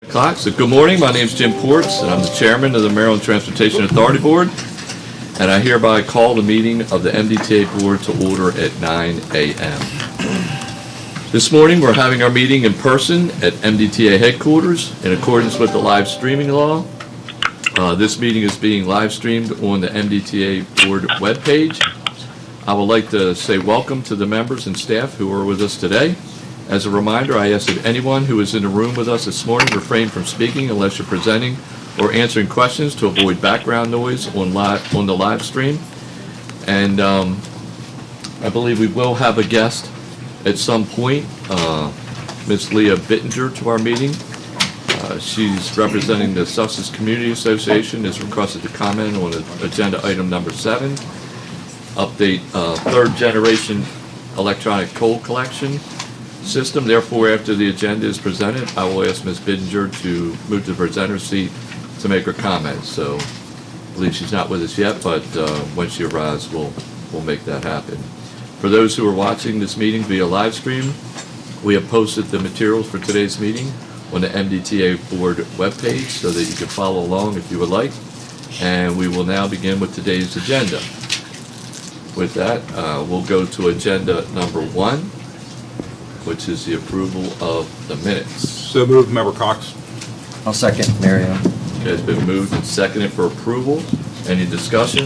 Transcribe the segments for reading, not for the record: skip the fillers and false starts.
So good morning, my name is Jim Ports, and I'm the chairman of the Maryland Transportation Authority Board, and I hereby call the meeting of the MDTA Board to order at 9 a.m. This morning we're having our meeting in person at MDTA headquarters in accordance with the live streaming law. This meeting is being live streamed on the MDTA Board webpage. I would like to say welcome to the members and staff who are with us today. As a reminder, I ask that anyone who is in the room with us this morning refrain from speaking unless you're presenting or answering questions to avoid background noise on the live stream. And I believe we will have a guest at some point, Ms. Leah Bittinger, to our meeting. She's representing the Sussex Community Association, has requested to comment on agenda item number 7, update third generation electronic toll collection system. Therefore, after the agenda is presented, I will ask Ms. Bittinger to move to the presenter seat to make her comments. So I believe she's not with us yet, but when she arrives, we'll make that happen. For those who are watching this meeting via live stream, we have posted the materials for today's meeting on the MDTA Board webpage so that you can follow along if you would like. And we will now begin with today's agenda. With that, we'll go to agenda number 1, which is the approval of the minutes. So moved, Member Cox. I'll second, Mario. Okay, it's been moved and seconded for approval. Any discussion?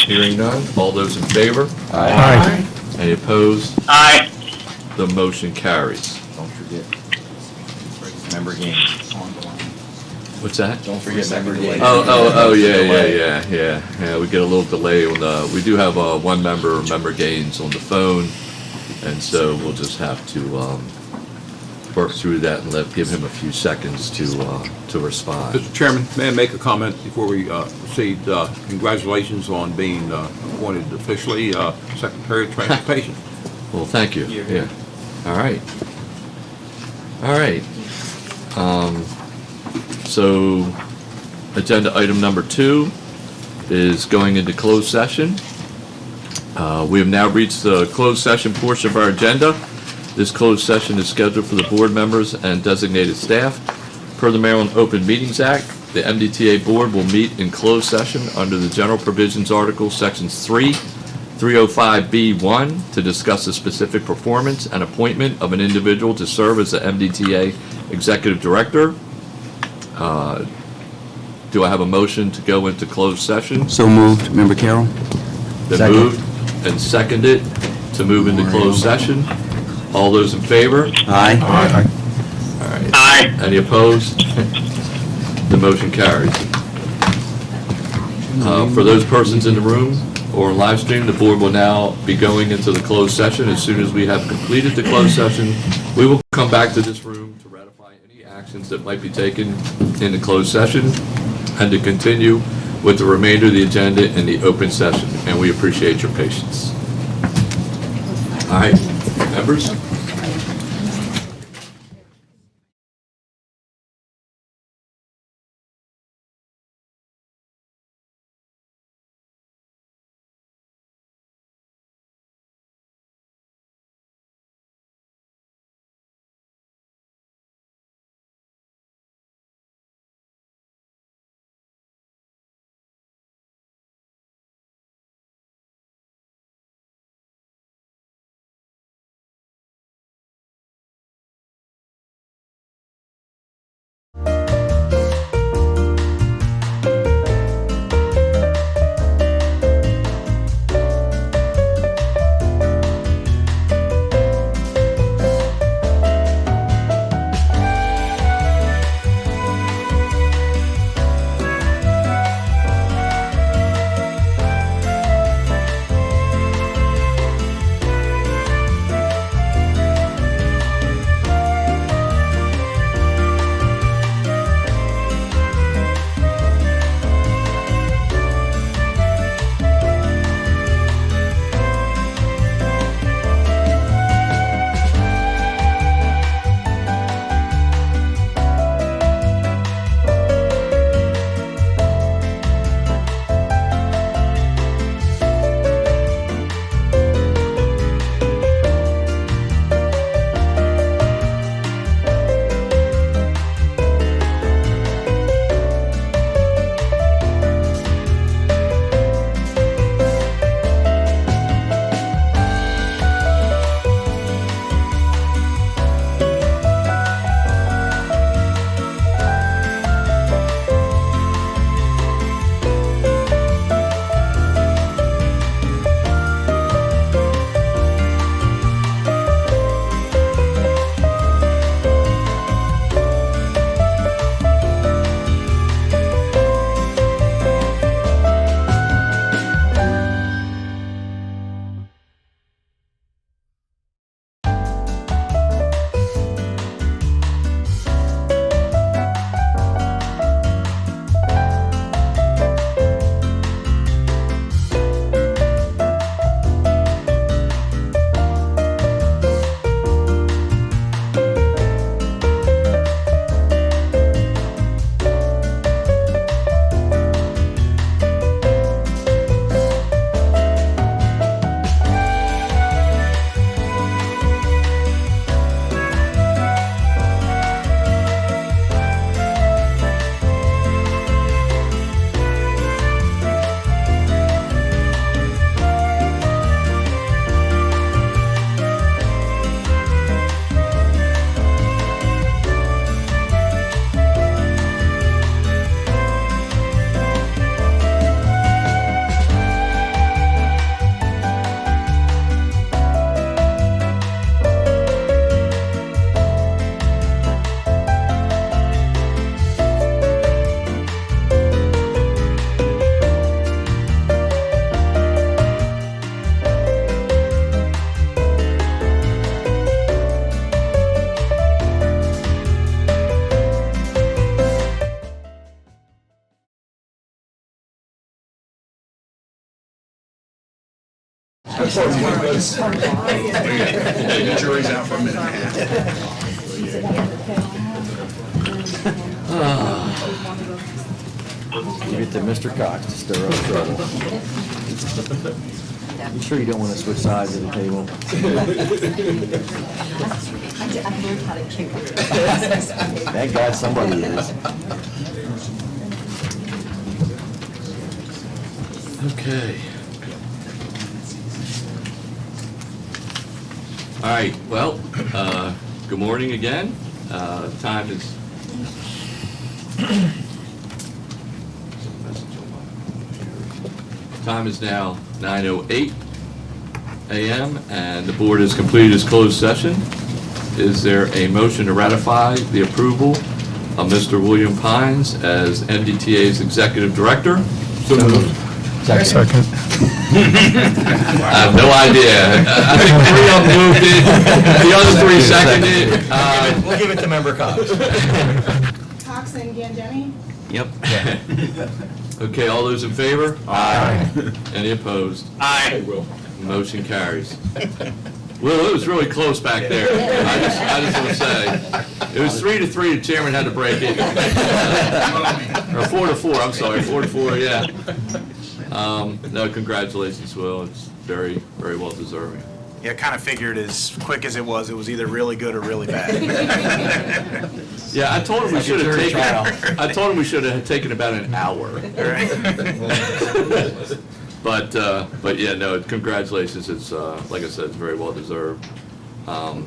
Hearing none. All those in favor? Aye. Any opposed? Aye. The motion carries. Don't forget member games. What's that? Don't forget member games. Oh, yeah. We get a little delay on the, we do have one member Gaines on the phone, and so we'll just have to work through that and give him a few seconds to respond. Mr. Chairman, may I make a comment before we proceed? Congratulations on being appointed officially Secretary of Transportation. Well, thank you. Yeah. All right. So, agenda item number 2 is going into closed session. We have now reached the closed session portion of our agenda. This closed session is scheduled for the board members and designated staff. Per the Maryland Open Meetings Act, the MDTA Board will meet in closed session under the General Provisions Article Sections 305B1 to discuss the specific performance and appointment of an individual to serve as the MDTA Executive Director. Do I have a motion to go into closed session? So moved, Member Carroll. Been Second. moved and seconded to move into closed session. All those in favor? Aye. All right. Aye. Any opposed? The motion carries. For those persons in the room or on live stream, the board will now be going into the closed session. As soon as we have completed the closed session, we will come back to this room to ratify any actions that might be taken in the closed session and to continue with the remainder of the agenda in the open session. And we appreciate your patience. All right, members? The jury's out for a minute and a half. Leave it to Mr. Cox to stir up trouble. You sure you don't want to switch sides of the table? I learned how to kick it. Thank God somebody is. Okay. All right, well, good morning again. Time is... Time is now 9:08 a.m. and the board has completed its closed session. Is there a motion to ratify the approval of Mr. William Pines as MDTA's Executive Director? So moved. Second. I have no idea. I think 3 of them moved it, the other 3 seconded. We'll give it to Member Cox. Cox and Gangemi? Yep. Okay, all those in favor? Aye. Any opposed? Aye. Will. Motion carries. Well, it was really close back there. I just want to say, it was 3-3, the chairman had to break it. Or 4-4, I'm sorry, 4-4, yeah. No, congratulations, Will, it's very, very well deserving. Yeah, kind of figured as quick as it was either really good or really bad. Yeah, I told him we should have taken, I told him we should have taken about an hour. But yeah, no, congratulations, it's, like I said, it's very well deserved. Do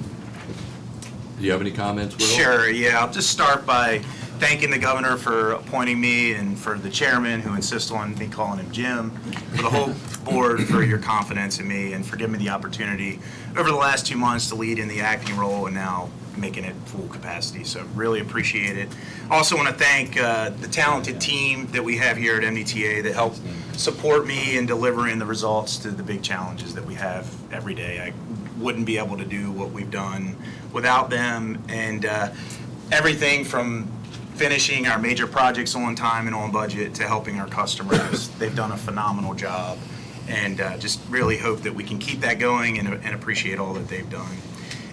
you have any comments, Will? Sure, yeah, I'll just start by thanking the governor for appointing me and for the chairman who insists on me calling him Jim, for the whole board for your confidence in me and for giving me the opportunity over the last 2 months to lead in the acting role and now making it full capacity. So really appreciate it. Also want to thank the talented team that we have here at MDTA that help support me in delivering the results to the big challenges that we have every day. I wouldn't be able to do what we've done without them, and everything from finishing our major projects on time and on budget to helping our customers. They've done a phenomenal job, and just really hope that we can keep that going and appreciate all that they've done.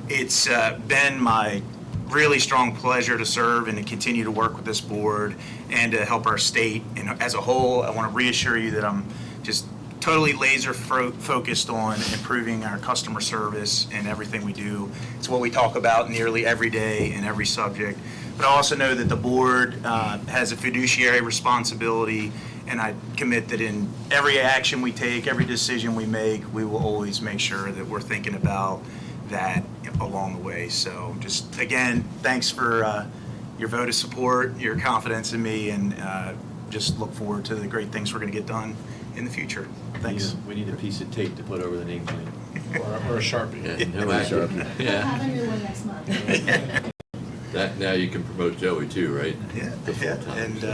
It's been my really strong pleasure to serve and to continue to work with this board and to help our state. And as a whole, I want to reassure you that I'm just totally laser focused on improving our customer service and everything we do. It's what we talk about nearly every day in every subject. But I also know that the board has a fiduciary responsibility, and I commit that in every action we take, every decision we make, we will always make sure that we're thinking about that along the way. So just, again, thanks for your vote of support, your confidence in me, and just look forward to the great things we're going to get done in the future. Thanks. We need a piece of tape to put over the nameplate. Or a Sharpie. Yeah, no action. We'll Yeah, have a new one next month. that, now you can promote Joey too, right? Yeah, The yeah, full-time. and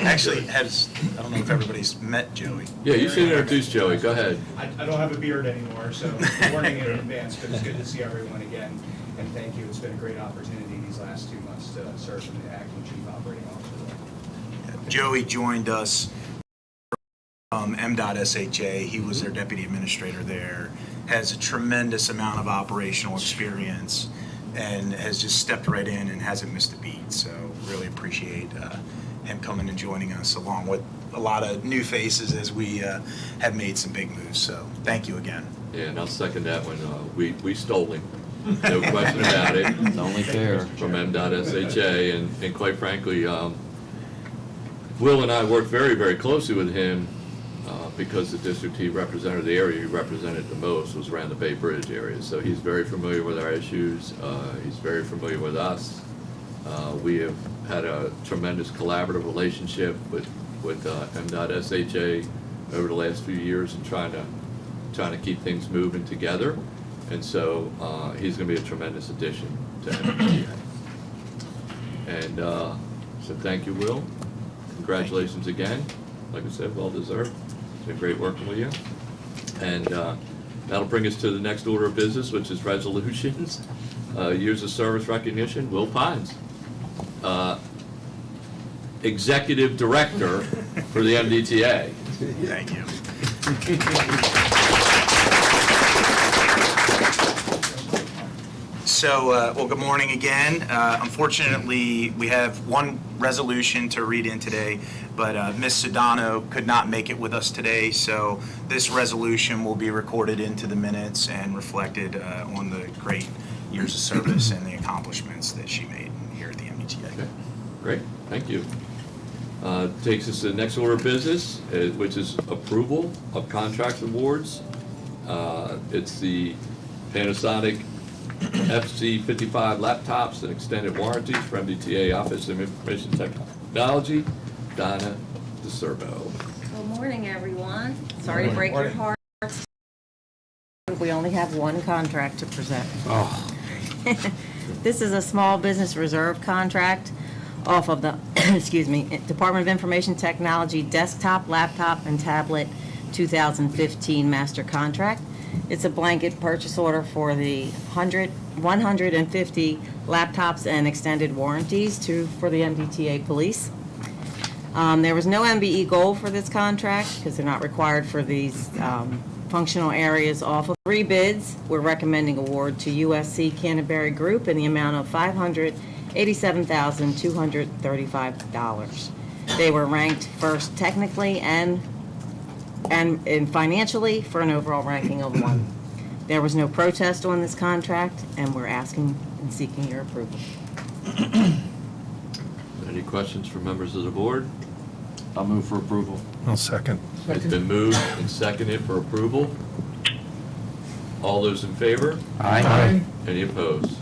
actually I don't know if everybody's met Joey. Yeah, you should introduce Joey, go ahead. I don't have a beard anymore, so warning in advance, but it's good to see everyone again. And thank you, it's been a great opportunity these last 2 months to serve in the acting chief operating officer. Joey joined us from MDTA. He was their deputy administrator there, has a tremendous amount of operational experience, and has just stepped right in and hasn't missed a beat. So really appreciate him coming and joining us, along with a lot of new faces as we have made some big moves. So thank you again. Yeah, and I'll second that one. We stole him, no question about it. It's only fair. From MDTA, and quite frankly, Will and I worked very, very closely with him because the district he represented, the area he represented the most was around the Bay Bridge area. So he's very familiar with our issues. He's very familiar with us. We have had a tremendous collaborative relationship with MDTA over the last few years and trying to keep things moving together. And so he's going to be a tremendous addition to MDTA. And so thank you, Will. Congratulations again. Like I said, well deserved. It's been great working with you. And that'll bring us to the next order of business, which is resolutions. Years of service recognition. Will Pines, Executive Director for the MDTA. Thank you. Well, good morning again. Unfortunately, we have one resolution to read in today, but Ms. Sedano could not make it with us today, so this resolution will be recorded into the minutes and reflected on the great years of service and the accomplishments that she made here at the MDTA. Okay, great, thank you. Takes us to the next order of business, which is approval of contract awards. It's the Panasonic FC55 laptops and extended warranties for MDTA Office of Information Technology. Donna DeServo. Good morning, everyone. Sorry to break your hearts. We only have one contract to present. Oh, This is a small business reserve contract off of the, excuse me, Department of Information Technology desktop, laptop, and tablet 2015 master contract. It's a blanket purchase order for the 150 laptops and extended warranties for the MDTA police. There was no MBE goal for this contract because they're not required for these functional areas. Off of 3 bids, we're recommending award to USC Canterbury Group in the amount of $587,235. They were ranked first technically and financially for an overall ranking of 1. There was no protest on this contract, and we're asking and seeking your approval. Any questions from members of the board? I'll move for approval. I'll second. It's been moved and seconded for approval. All those in favor? Aye. Any opposed?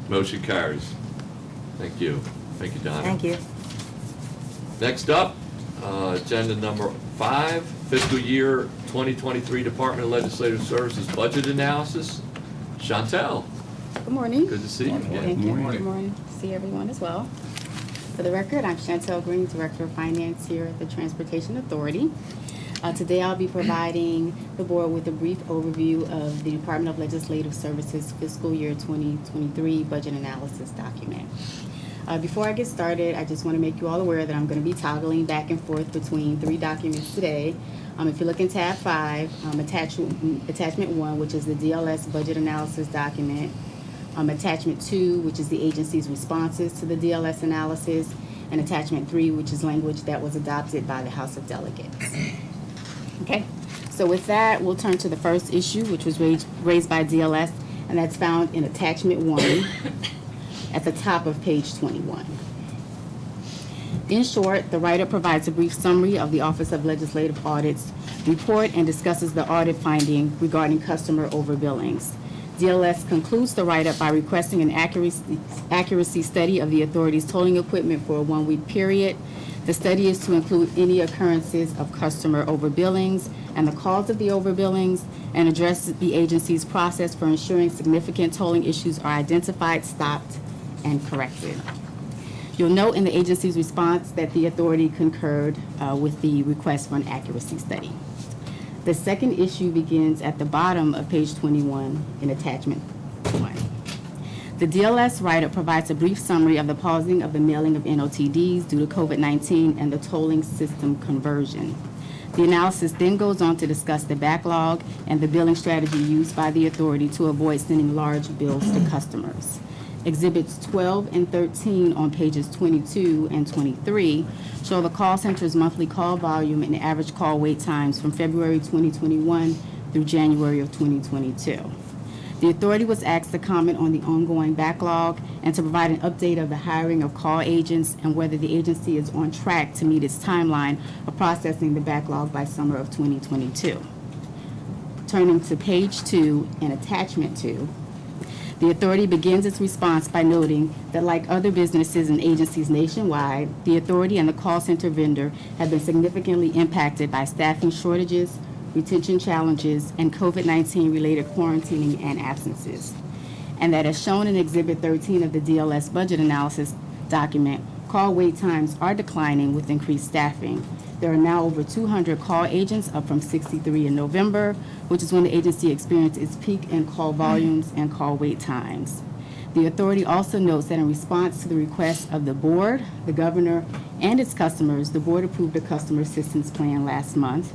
Motion carries. Thank you. Thank you, Donna. Thank you. Next up, agenda number 5, fiscal year 2023 Department of Legislative Services budget analysis. Chantel, Good morning. good to see you again. Thank you. Good morning. See everyone as well. For the record, I'm Chantel Green, Director of Finance here at the Transportation Authority. Today I'll be providing the board with a brief overview of the Department of Legislative Services fiscal year 2023 budget analysis document. Before I get started, I just want to make you all aware that I'm going to be toggling back and forth between 3 documents today. If you look in tab 5, attachment 1, which is the DLS budget analysis document, attachment 2, which is the agency's responses to the DLS analysis, and attachment 3, which is language that was adopted by the House of Delegates. Okay, so with that, we'll turn to the first issue, which was raised by DLS, and that's found in attachment 1 at the top of page 21. In short, the write-up provides a brief summary of the Office of Legislative Audit's report and discusses the audit finding regarding customer overbillings. DLS concludes the write-up by requesting an accuracy study of the authority's tolling equipment for a 1-week period. The study is to include any occurrences of customer overbillings and the cause of the overbillings, and address the agency's process for ensuring significant tolling issues are identified, stopped, and corrected. You'll note in the agency's response that the authority concurred with the request for an accuracy study. The second issue begins at the bottom of page 21 in attachment 1. The DLS write-up provides a brief summary of the pausing of the mailing of NOTDs due to COVID-19 and the tolling system conversion. The analysis then goes on to discuss the backlog and the billing strategy used by the authority to avoid sending large bills to customers. Exhibits 12 and 13 on pages 22 and 23 show the call center's monthly call volume and average call wait times from February 2021 through January of 2022. The authority was asked to comment on the ongoing backlog and to provide an update of the hiring of call agents and whether the agency is on track to meet its timeline of processing the backlog by summer of 2022. Turning to page 2 and attachment 2, the authority begins its response by noting that, like other businesses and agencies nationwide, the authority and the call center vendor have been significantly impacted by staffing shortages, retention challenges, and COVID-19 related quarantining and absences. And that, as shown in Exhibit 13 of the DLS budget analysis document, call wait times are declining with increased staffing. There are now over 200 call agents, up from 63 in November, which is when the agency experienced its peak in call volumes and call wait times. The authority also notes that in response to the request of the board, the governor, and its customers, the board approved a customer assistance plan last month.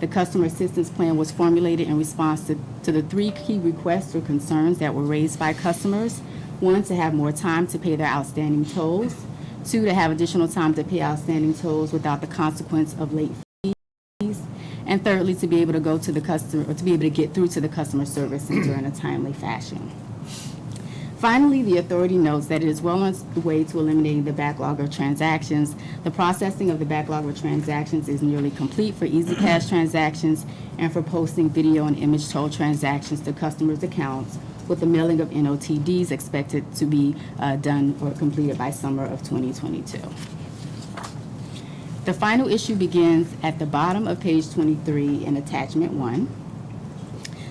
The customer assistance plan was formulated in response to the three key requests or concerns that were raised by customers. One, to have more time to pay their outstanding tolls. Two, to have additional time to pay outstanding tolls without the consequence of late fees. And thirdly, to be able to go to the customer, or to be able to get through to the customer service center in a timely fashion. Finally, the authority notes that it is well on its way to eliminating the backlog of transactions. The processing of the backlog of transactions is nearly complete for Easy Cash transactions and for posting video and image toll transactions to customers' accounts, with the mailing of NOTDs expected to be done or completed by summer of 2022. The final issue begins at the bottom of page 23 in attachment 1.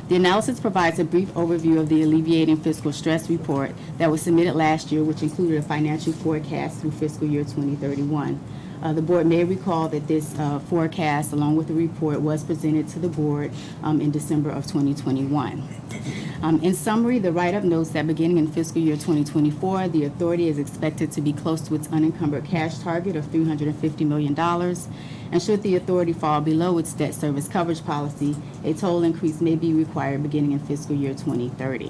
The analysis provides a brief overview of the Alleviating Fiscal Stress report that was submitted last year, which included a financial forecast through fiscal year 2031. The board may recall that this forecast, along with the report, was presented to the board in December of 2021. In summary, the write-up notes that beginning in fiscal year 2024, the authority is expected to be close to its unencumbered cash target of $350 million. And should the authority fall below its debt service coverage policy, a total increase may be required beginning in fiscal year 2030.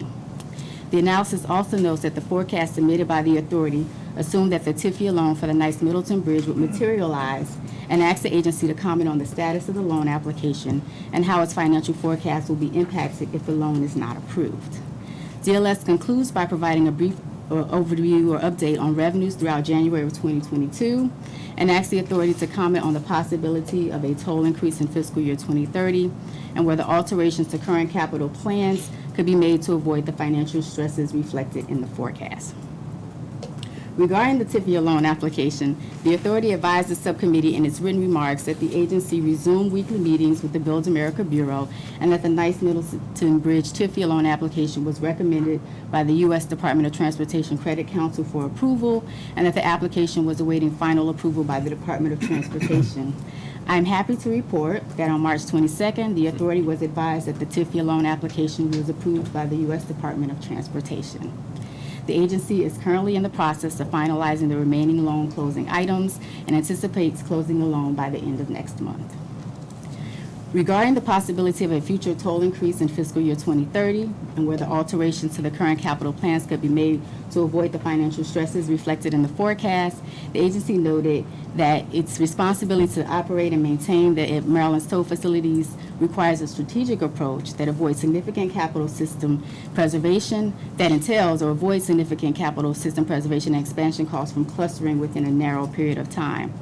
The analysis also notes that the forecast submitted by the authority assumed that the TIFIA loan for the Nice Middleton Bridge would materialize, and asked the agency to comment on the status of the loan application and how its financial forecast will be impacted if the loan is not approved. DLS concludes by providing a brief overview or update on revenues throughout January of 2022, and asks the authority to comment on the possibility of a toll increase in fiscal year 2030 and whether alterations to current capital plans could be made to avoid the financial stresses reflected in the forecast. Regarding the TIFIA loan application, the authority advised the subcommittee in its written remarks that the agency resumed weekly meetings with the Build America Bureau, and that the Nice Middleton Bridge TIFIA loan application was recommended by the U.S. Department of Transportation Credit Council for approval, and that the application was awaiting final approval by the Department of Transportation. I'm happy to report that on March 22nd, the authority was advised that the TIFIA loan application was approved by the U.S. Department of Transportation. The agency is currently in the process of finalizing the remaining loan closing items and anticipates closing the loan by the end of next month. Regarding the possibility of a future toll increase in fiscal year 2030 and whether alterations to the current capital plans could be made to avoid the financial stresses reflected in the forecast, the agency noted that its responsibility to operate and maintain the Maryland's toll facilities requires a strategic approach that avoids significant capital system preservation, that entails or avoids significant capital system preservation and expansion costs from clustering within a narrow period of time.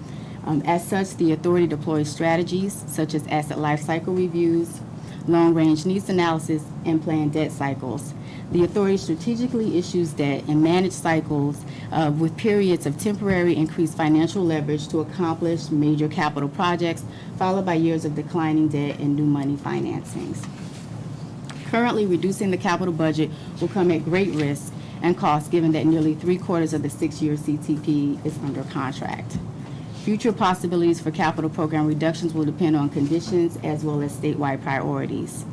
As such, the authority deploys strategies such as asset life cycle reviews, long-range needs analysis, and planned debt cycles. The authority strategically issues debt and manage cycles with periods of temporary increased financial leverage to accomplish major capital projects, followed by years of declining debt and new money financings. Currently, reducing the capital budget will come at great risk and cost, given that nearly 3/4 of the 6-year CTP is under contract. Future possibilities for capital program reductions will depend on conditions as well as statewide priorities.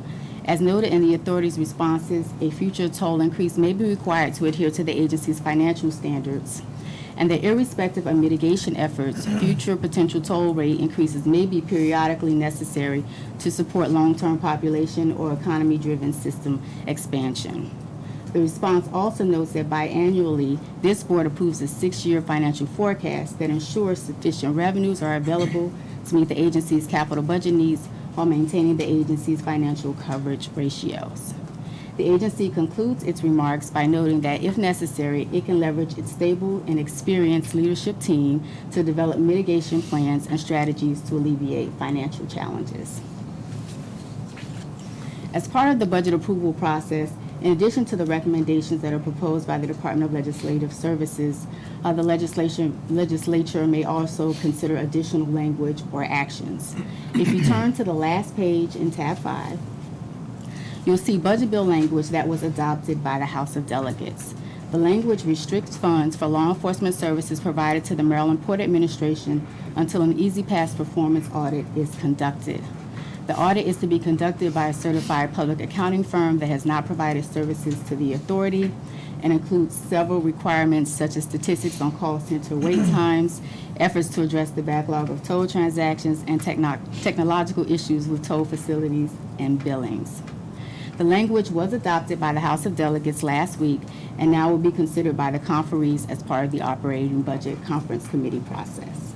As noted in the authority's responses, a future toll increase may be required to adhere to the agency's financial standards, and that irrespective of mitigation efforts, future potential toll rate increases may be periodically necessary to support long-term population or economy-driven system expansion. The response also notes that biannually, this board approves a 6-year financial forecast that ensures sufficient revenues are available to meet the agency's capital budget needs while maintaining the agency's financial coverage ratios. The agency concludes its remarks by noting that if necessary, it can leverage its stable and experienced leadership team to develop mitigation plans and strategies to alleviate financial challenges. As part of the budget approval process, in addition to the recommendations that are proposed by the Department of Legislative Services, the legislature may also consider additional language or actions. If you turn to the last page in tab 5, you'll see budget bill language that was adopted by the House of Delegates. The language restricts funds for law enforcement services provided to the Maryland Port Administration until an Easy Pass performance audit is conducted. The audit is to be conducted by a certified public accounting firm that has not provided services to the authority, and includes several requirements such as statistics on call center wait times, efforts to address the backlog of toll transactions, and technological issues with toll facilities and billings. The language was adopted by the House of Delegates last week and now will be considered by the conferees as part of the operating budget conference committee process.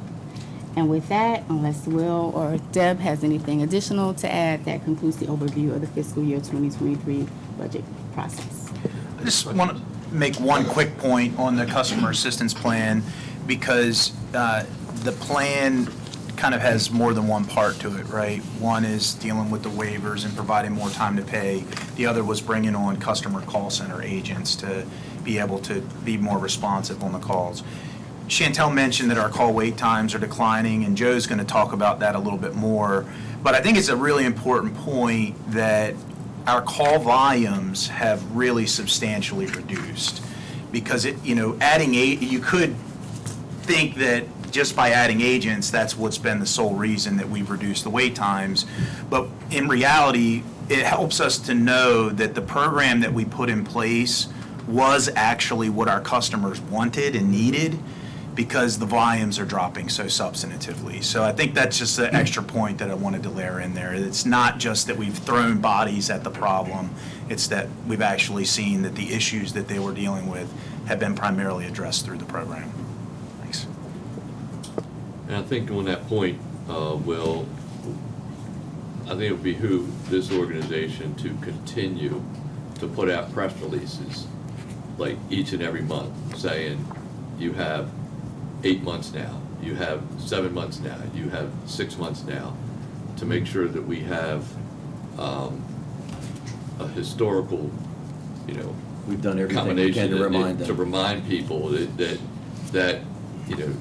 And with that, unless Will or Deb has anything additional to add, that concludes the overview of the fiscal year 2023 budget process. I just want to make one quick point on the customer assistance plan because the plan kind of has more than one part to it, right? One is dealing with the waivers and providing more time to pay. The other was bringing on customer call center agents to be able to be more responsive on the calls. Chantel mentioned that our call wait times are declining, and Joe's going to talk about that a little bit more. But I think it's a really important point that our call volumes have really substantially reduced because you could think that just by adding agents, that's what's been the sole reason that we've reduced the wait times. But in reality, it helps us to know that the program that we put in place was actually what our customers wanted and needed because the volumes are dropping so substantively. So I think that's just an extra point that I wanted to layer in there. It's not just that we've thrown bodies at the problem, it's that we've actually seen that the issues that they were dealing with have been primarily addressed through the program. Thanks. And I think on that point, Will, I think it would behoove this organization to continue to put out press releases like each and every month saying you have 8 months now, you have 7 months now, you have 6 months now, to make sure that we have a historical, We've done everything we can combination to remind them. to remind people that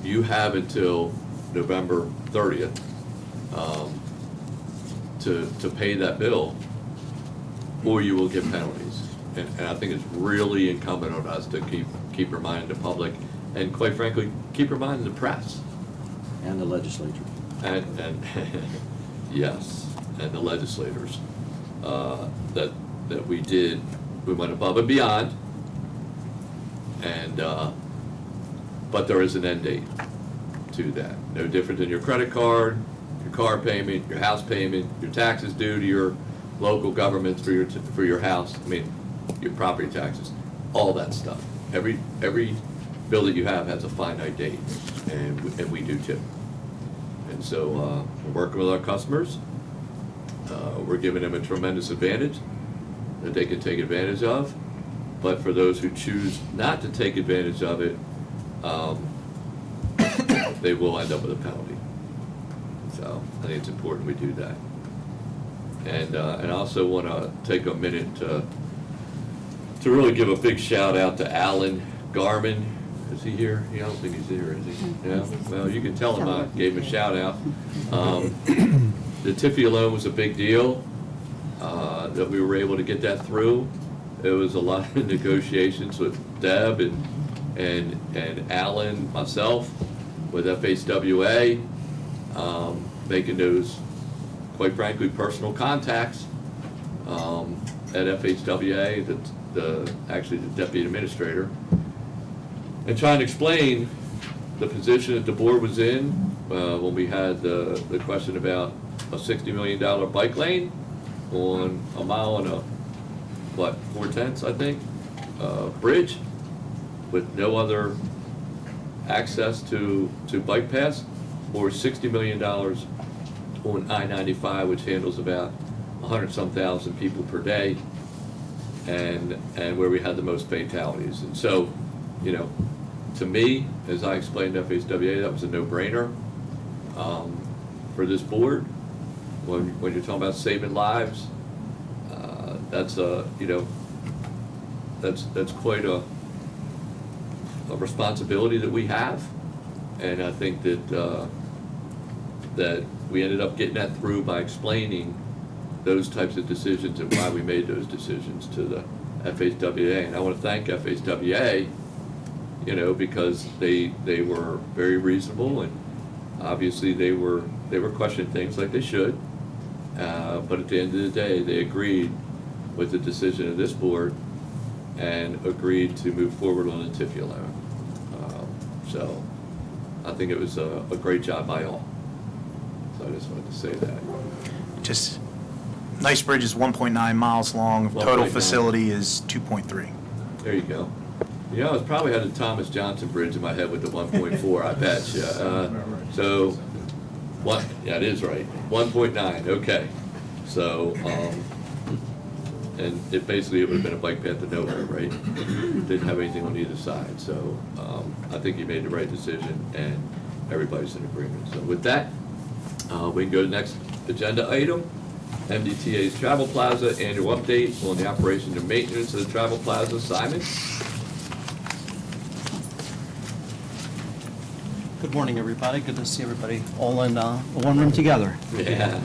you have until November 30th to pay that bill, or you will get penalties. And I think it's really incumbent on us to keep reminding the public, and quite frankly, keep reminding the press. And the legislature. And yes, and the legislators, that we went above and beyond, and but there is an end date to that. No different than your credit card, your car payment, your house payment, your taxes due to your local governments for your house. I mean, your property taxes, all that stuff. Every bill that you have has a finite date, and we do too. And so we're working with our customers. We're giving them a tremendous advantage that they can take advantage of. But for those who choose not to take advantage of it, they will end up with a penalty. So I think it's important we do that. And I also want to take a minute to really give a big shout out to Alan Garman. Is he here? I don't think he's here, is he? Yeah. Well, you can tell him I gave him a shout out. The Tiffy loan was a big deal that we were able to get that through. It was a lot of negotiations with Deb and Alan, myself, with FHWA, making those, quite frankly, personal contacts at FHWA, actually the deputy administrator, and trying to explain the position that the board was in when we had the question about a $60 million bike lane on a mile and a, 4/10, I think, bridge with no other access to bike paths, or $60 million on I-95, which handles about 100-some thousand people per day, and where we had the most fatalities. And so, to me, as I explained to FHWA, that was a no-brainer for this board. When you're talking about saving lives, that's that's quite a responsibility that we have, and I think that that we ended up getting that through by explaining those types of decisions and why we made those decisions to the FHWA. And I want to thank FHWA, because they were very reasonable, and obviously they were questioning things like they should, but at the end of the day, they agreed with the decision of this board and agreed to move forward on the TIFIA loan. So I think it was a great job by all. So I just wanted to say that. Just, Nice Bridge is 1.9 miles long, total 1.9. facility is 2.3. There you go. You know, I was probably had the Thomas Johnson Bridge in my head with the 1.4, I bet you. So, what, yeah, it is right. 1.9, okay. So, and it basically, it would have been a bike path to nowhere, right? Didn't have anything on either side. So, I think he made the right decision and everybody's in agreement. So with that, we can go to the next agenda item. MDTA's Travel Plaza annual update on the operation and maintenance of the Travel Plaza. Simon? Good morning, everybody. Good to see everybody all in one room together. Yeah.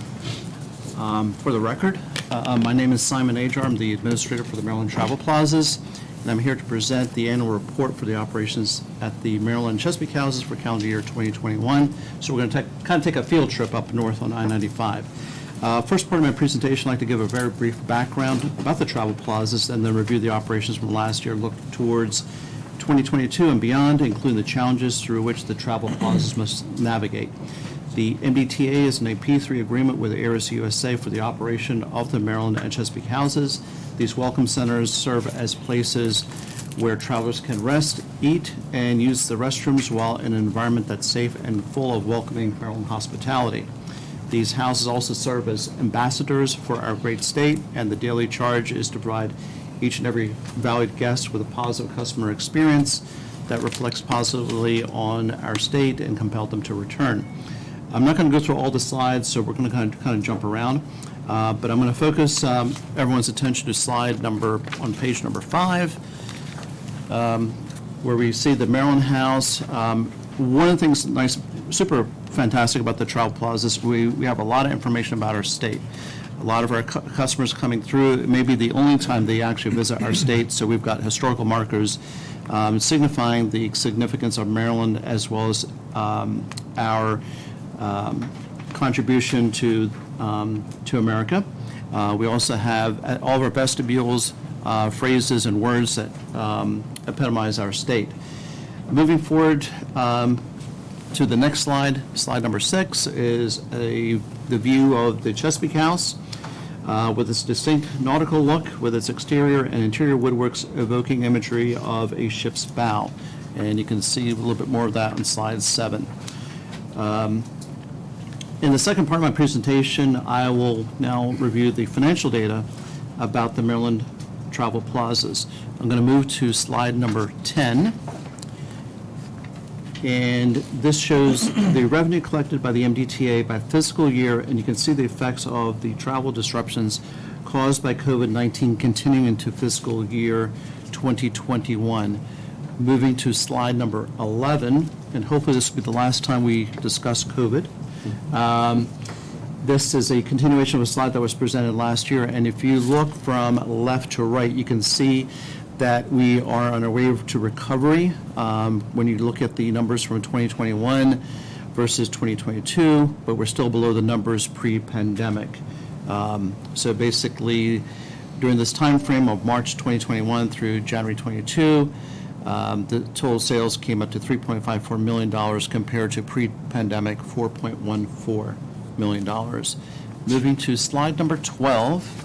For the record, my name is Simon Ajar. I'm the administrator for the Maryland Travel Plazas, and I'm here to present the annual report for the operations at the Maryland Chesapeake Houses for calendar year 2021. So we're going to kind of take a field trip up north on I-95. First part of my presentation, I'd like to give a very brief background about the travel plazas and then review the operations from last year, look towards 2022 and beyond, including the challenges through which the travel plazas must navigate. The MDTA is an AP3 agreement with Airus USA for the operation of the Maryland and Chesapeake Houses. These welcome centers serve as places where travelers can rest, eat, and use the restrooms while in an environment that's safe and full of welcoming Maryland hospitality. These houses also serve as ambassadors for our great state, and the daily charge is to provide each and every valued guest with a positive customer experience that reflects positively on our state and compel them to return. I'm not going to go through all the slides, so we're going to kind of jump around, but I'm going to focus everyone's attention to slide on page number 5, where we see the Maryland House. One of the things nice, super fantastic about the travel plazas, we have a lot of information about our state. A lot of our customers coming through, it may be the only time they actually visit our state, so we've got historical markers signifying the significance of Maryland as well as our contribution to America. We also have at all of our vestibules phrases and words that epitomize our state. Moving forward to the next slide, slide number 6, is the view of the Chesapeake House with its distinct nautical look, with its exterior and interior woodworks evoking imagery of a ship's bow. And you can see a little bit more of that on slide 7. In the second part of my presentation, I will now review the financial data about the Maryland Travel Plazas. I'm going to move to slide number 10. And this shows the revenue collected by the MDTA by fiscal year, and you can see the effects of the travel disruptions caused by COVID-19 continuing into fiscal year 2021. Moving to slide number 11, and hopefully this will be the last time we discuss COVID. This is a continuation of a slide that was presented last year, and if you look from left to right, you can see that we are on our way to recovery. When you look at the numbers from 2021 versus 2022, but we're still below the numbers pre-pandemic. So basically, during this time frame of March 2021 through January 22, the total sales came up to $3.54 million compared to pre-pandemic $4.14 million. Moving to slide number 12.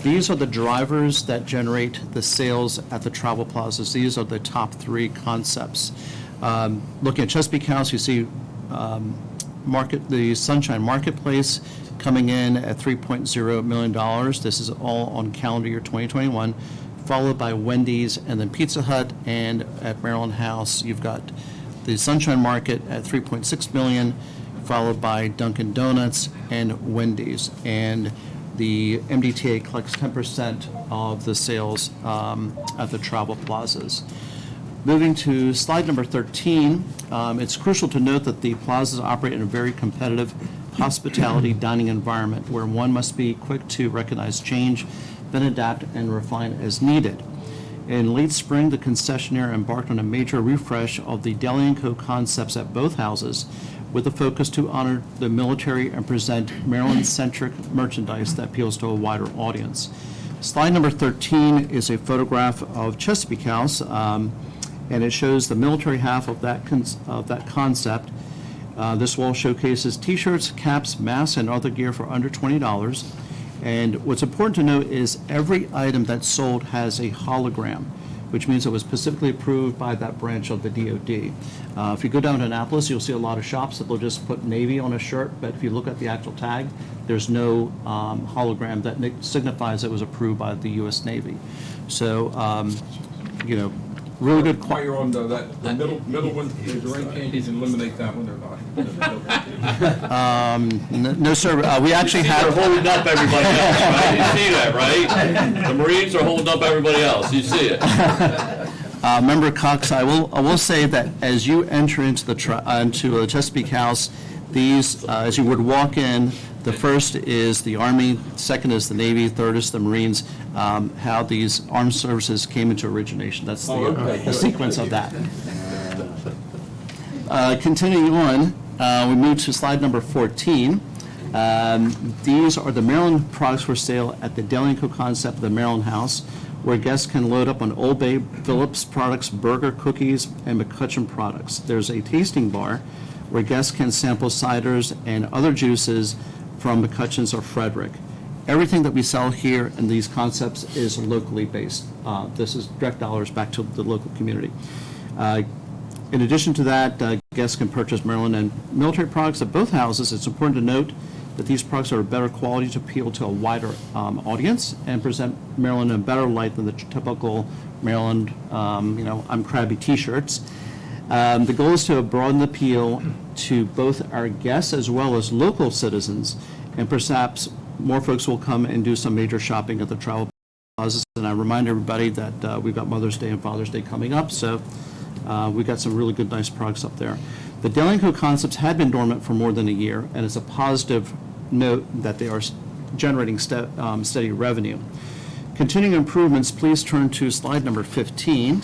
These are the drivers that generate the sales at the travel plazas. These are the top 3 concepts. Looking at Chesapeake House, you see the Sunshine Marketplace coming in at $3.0 million. This is all on calendar year 2021, followed by Wendy's and then Pizza Hut. And at Maryland House, you've got the Sunshine Market at $3.6 million, followed by Dunkin' Donuts and Wendy's. And the MDTA collects 10% of the sales at the travel plazas. Moving to slide number 13, it's crucial to note that the plazas operate in a very competitive hospitality dining environment where one must be quick to recognize change, then adapt and refine as needed. In late spring, the concessionaire embarked on a major refresh of the Deli & Co. concepts at both houses, with a focus to honor the military and present Maryland-centric merchandise that appeals to a wider audience. Slide number 13 is a photograph of Chesapeake House, and it shows the military half of that concept. This wall showcases T-shirts, caps, masks, and other gear for under $20. And what's important to note is every item that's sold has a hologram, which means it was specifically approved by that branch of the DoD. If you go down to Annapolis, you'll see a lot of shops that will just put Navy on a shirt, but if you look at the actual tag, there's no hologram that signifies it was approved by the U.S. Navy. So, really good While quality. you're on the middle one, is there any candies, eliminate that one or not? No, sir, we actually They're have, holding up everybody else, right? You see that, right? The Marines are holding up everybody else. You see it. Member Cox, I will say that as you enter into the Chesapeake House, these, as you would walk in, the first is the Army, second is the Navy, third is the Marines, how these armed services came into origination. That's the sequence of that. Continuing on, we move to slide number 14. These are the Maryland products for sale at the Deli & Co. concept of the Maryland House, where guests can load up on Old Bay, Phillips products, burger, cookies, and McCutcheon products. There's a tasting bar where guests can sample ciders and other juices from McCutcheon's or Frederick. Everything that we sell here in these concepts is locally based. This is direct dollars back to the local community. In addition to that, guests can purchase Maryland and military products at both houses. It's important to note that these products are of better quality to appeal to a wider audience and present Maryland in a better light than the typical Maryland, I'm crabby T-shirts. The goal is to broaden the appeal to both our guests as well as local citizens, and perhaps more folks will come and do some major shopping at the travel plazas. And I remind everybody that we've got Mother's Day and Father's Day coming up, so we've got some really good, nice products up there. The Deli & Co. concepts had been dormant for more than a year, and it's a positive note that they are generating steady revenue. Continuing improvements, please turn to slide number 15,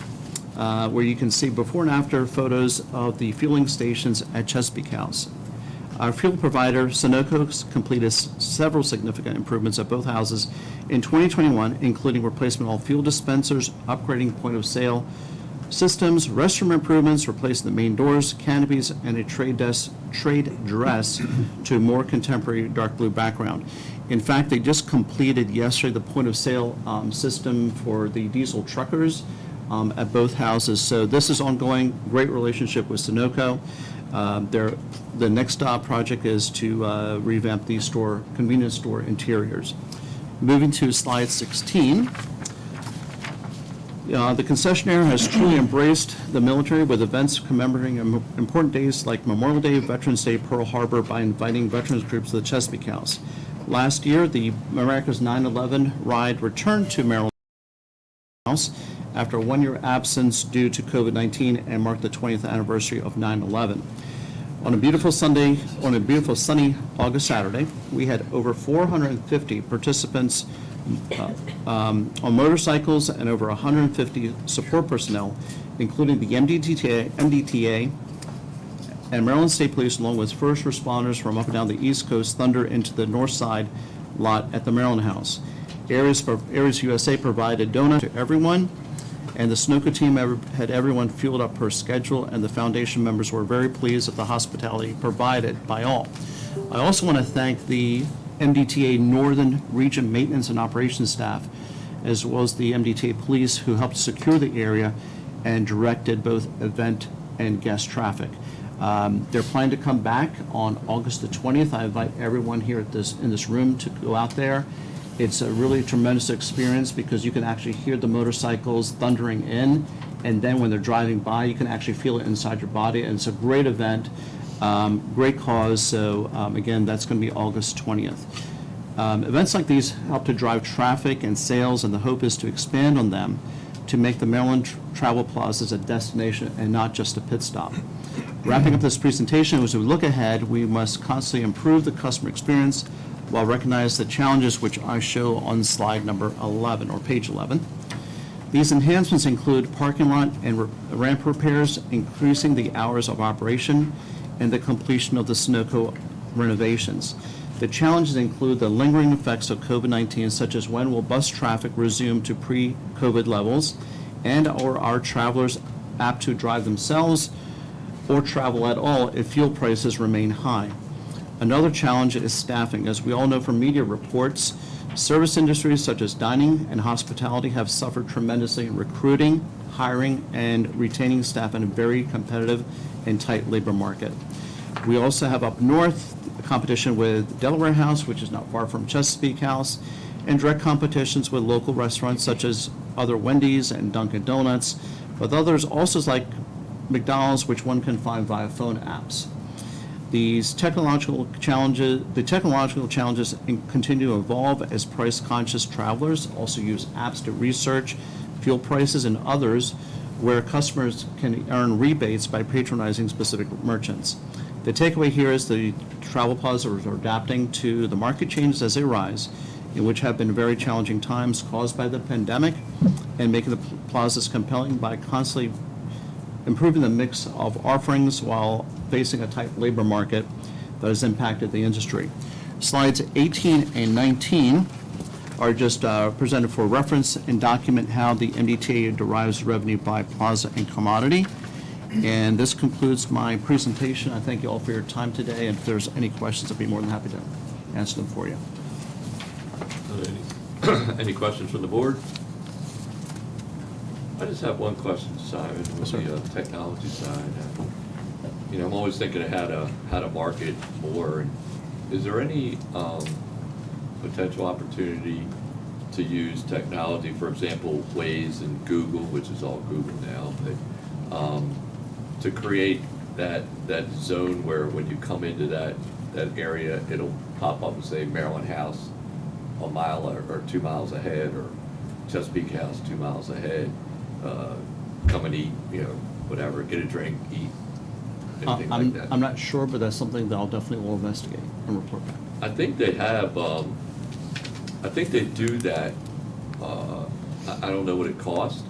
where you can see before and after photos of the fueling stations at Chesapeake House. Our fuel provider, Sunoco, completed several significant improvements at both houses in 2021, including replacement of all fuel dispensers, upgrading point of sale systems, restroom improvements, replacing the main doors, canopies, and a trade dress to a more contemporary dark blue background. In fact, they just completed yesterday the point of sale system for the diesel truckers at both houses. So this is ongoing, great relationship with Sunoco. The next project is to revamp the convenience store interiors. Moving to slide 16. The concessionaire has truly embraced the military with events commemorating important days like Memorial Day, Veterans Day, Pearl Harbor by inviting veterans groups to the Chesapeake House. Last year, the America's 9/11 ride returned to Maryland House after a one-year absence due to COVID-19 and marked the 20th anniversary of 9/11. On a beautiful sunny August Saturday, we had over 450 participants on motorcycles and over 150 support personnel, including the MDTA and Maryland State Police, along with first responders from up and down the East Coast, thunder into the north side lot at the Maryland House. Aries USA provided donuts to everyone, and the Sunoco team had everyone fueled up per schedule, and the foundation members were very pleased with the hospitality provided by all. I also want to thank the MDTA Northern Region Maintenance and Operations staff, as well as the MDTA Police, who helped secure the area and directed both event and guest traffic. They're planning to come back on August the 20th. I invite everyone here in this room to go out there. It's a really tremendous experience because you can actually hear the motorcycles thundering in, and then when they're driving by, you can actually feel it inside your body, and it's a great event. Great cause, so again, that's going to be August 20th. Events like these help to drive traffic and sales, and the hope is to expand on them to make the Maryland travel plazas a destination and not just a pit stop. Wrapping up this presentation, as we look ahead, we must constantly improve the customer experience while recognize the challenges which I show on slide number 11, or page 11. These enhancements include parking lot and ramp repairs, increasing the hours of operation, and the completion of the Sunoco renovations. The challenges include the lingering effects of COVID-19, such as when will bus traffic resume to pre-COVID levels, and or are travelers apt to drive themselves or travel at all if fuel prices remain high. Another challenge is staffing. As we all know from media reports, service industries such as dining and hospitality have suffered tremendously in recruiting, hiring, and retaining staff in a very competitive and tight labor market. We also have up north competition with Delaware House, which is not far from Chesapeake House, and direct competitions with local restaurants such as other Wendy's and Dunkin' Donuts, with others also like McDonald's, which one can find via phone apps. The technological challenges continue to evolve as price-conscious travelers also use apps to research fuel prices and others where customers can earn rebates by patronizing specific merchants. The takeaway here is the travel plazas are adapting to the market changes as they rise, in which have been very challenging times caused by the pandemic, and making the plazas compelling by constantly improving the mix of offerings while facing a tight labor market that has impacted the industry. Slides 18 and 19 are just presented for reference and document how the MDTA derives revenue by plaza and commodity. And this concludes my presentation. I thank you all for your time today, and if there's any questions, I'd be more than happy to answer them for you. Any questions from the board? I just have one question, Simon, with the technology side. You know, I'm always thinking of how to market more. And is there any potential opportunity to use technology, for example, Waze and Google, which is all Google now, but, to create that zone where when you come into that area, it'll pop up and say Maryland House a mile or 2 miles ahead, or Chesapeake House 2 miles ahead. Come and eat, you know, whatever, get a drink, eat, anything like that. I'm not sure, but that's something that I'll definitely will investigate and report back. I think they have, I think they do that. I don't know what it costs.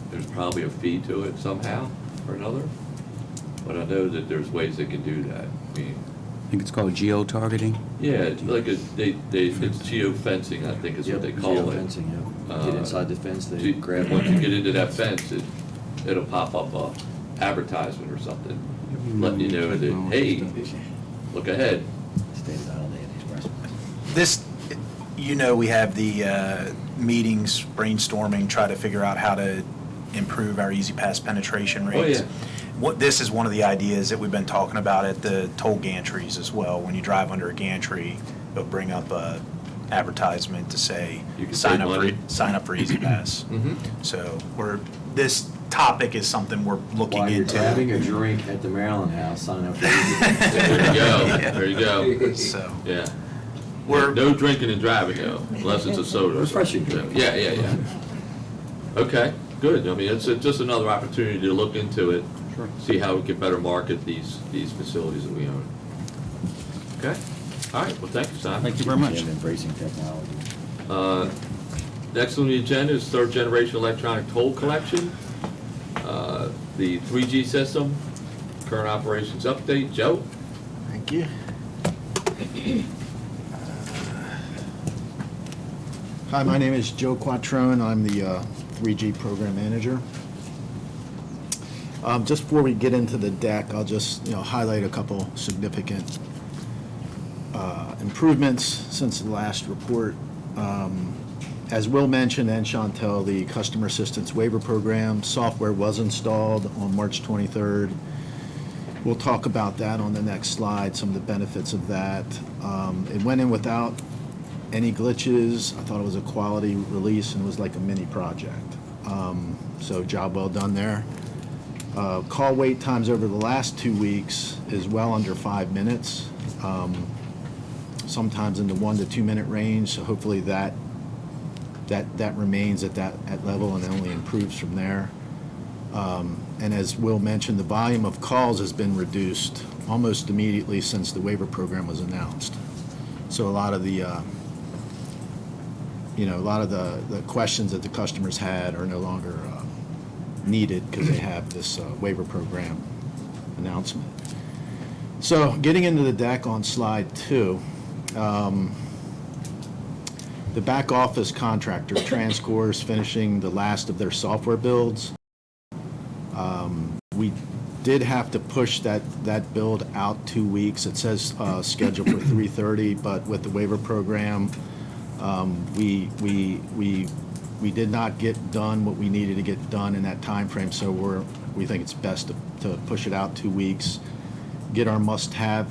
There's probably a fee to it somehow or another, but I know that there's ways they can do that. I mean, I think it's called geo-targeting. yeah, it's like it's geo-fencing, I think is what they call it. Geo-fencing, yeah. Get inside the fence, they grab Once you one. get into that fence, it'll pop up a advertisement or something, letting you know that, hey, look ahead. State of the holiday express. This, you know, we have the meetings, brainstorming, try to figure out how to improve our Easy Pass penetration rates. Oh, yeah. This is one of the ideas that we've been talking about at the toll gantries as well. When you drive under a gantry, it'll bring up a advertisement to say, You can sign save money. up for Easy Pass. Mhm. So this topic is something we're looking While you're into. having a drink at the Maryland House, sign up for There you go, there you go. So Yeah. we're, No drinking and driving though, unless it's a soda. or Refreshing something. drink. Yeah. Okay, good. I mean, it's just another opportunity to look into it. Sure. See how we can better market these facilities that we own. Okay, all right, well, thank you, Simon. Thank you very much. and embracing technology. Next on the agenda is third generation electronic toll collection. The 3G system, current operations update. Joe? Thank you. Hi, my name is Joe Quattrone. I'm the 3G program manager. Just before we get into the deck, I'll just highlight a couple significant improvements since the last report. As Will mentioned, and Chantel, the customer assistance waiver program software was installed on March 23rd. We'll talk about that on the next slide, some of the benefits of that. It went in without any glitches. I thought it was a quality release and was like a mini project. So job well done there. Call wait times over the last 2 weeks is well under 5 minutes, sometimes in the 1 to 2 minute range. So hopefully that remains at that level and only improves from there. And as Will mentioned, the volume of calls has been reduced almost immediately since the waiver program was announced. So a lot of the questions that the customers had are no longer needed because they have this waiver program announcement. So getting into the deck on slide 2, the back office contractor, TransCore, is finishing the last of their software builds. We did have to push that build out 2 weeks. It says scheduled for 3/30, but with the waiver program, we did not get done what we needed to get done in that time frame. So we think it's best to push it out 2 weeks, get our must-have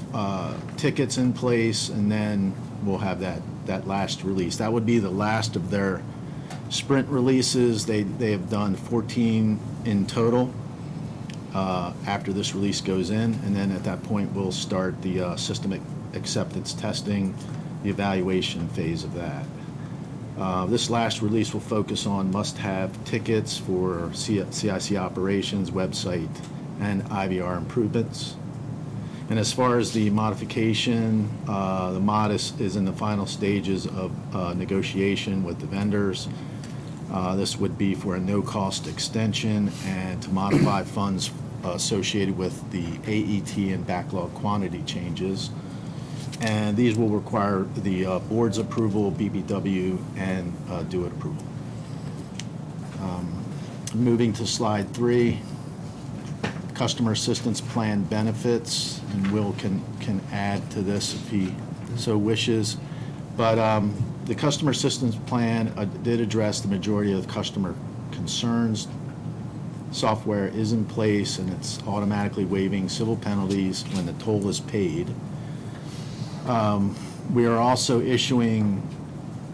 tickets in place, and then we'll have that last release. That would be the last of their sprint releases. They have done 14 in total after this release goes in, and then at that point we'll start the system acceptance testing, the evaluation phase of that. This last release will focus on must-have tickets for CIC operations, website, and IVR improvements. And as far as the modification, the mod is in the final stages of negotiation with the vendors. This would be for a no-cost extension and to modify funds associated with the AET and backlog quantity changes. And these will require the board's approval, BBW, and DO-IT approval. Moving to slide 3, customer assistance plan benefits, and Will can add to this if he so wishes. But the customer assistance plan did address the majority of customer concerns. Software is in place, and it's automatically waiving civil penalties when the toll is paid. We are also issuing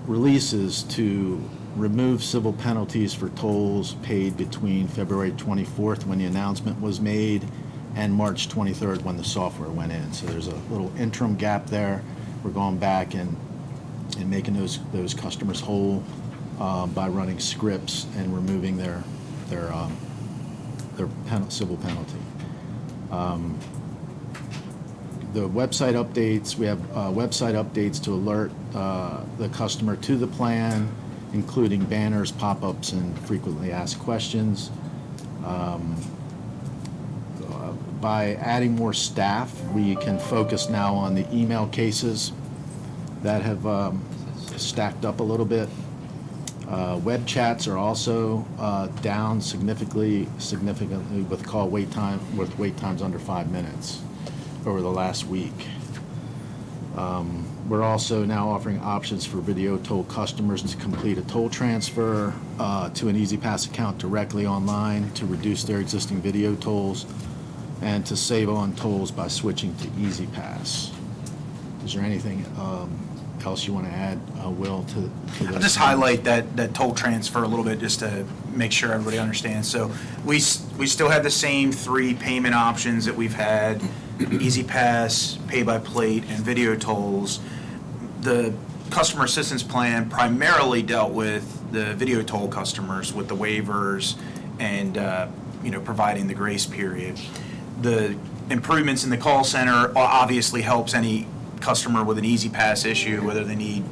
releases to remove civil penalties for tolls paid between February 24th, when the announcement was made, and March 23rd, when the software went in. So there's a little interim gap there. We're going back and making those customers whole by running scripts and removing their civil penalty. The website updates, we have website updates to alert the customer to the plan, including banners, pop-ups, and frequently asked questions. By adding more staff, we can focus now on the email cases that have stacked up a little bit. Web chats are also down significantly with call wait times under 5 minutes over the last week. We're also now offering options for video toll customers to complete a toll transfer to an EasyPass account directly online to reduce their existing video tolls, and to save on tolls by switching to EasyPass. Is there anything else you want to add, Will, to this? I'll just highlight that toll transfer a little bit just to make sure everybody understands. So we still have the same 3 payment options that we've had: EasyPass, Pay by Plate, and video tolls. The customer assistance plan primarily dealt with the video toll customers with the waivers and providing the grace period. The improvements in the call center obviously helps any customer with an EasyPass issue, whether they need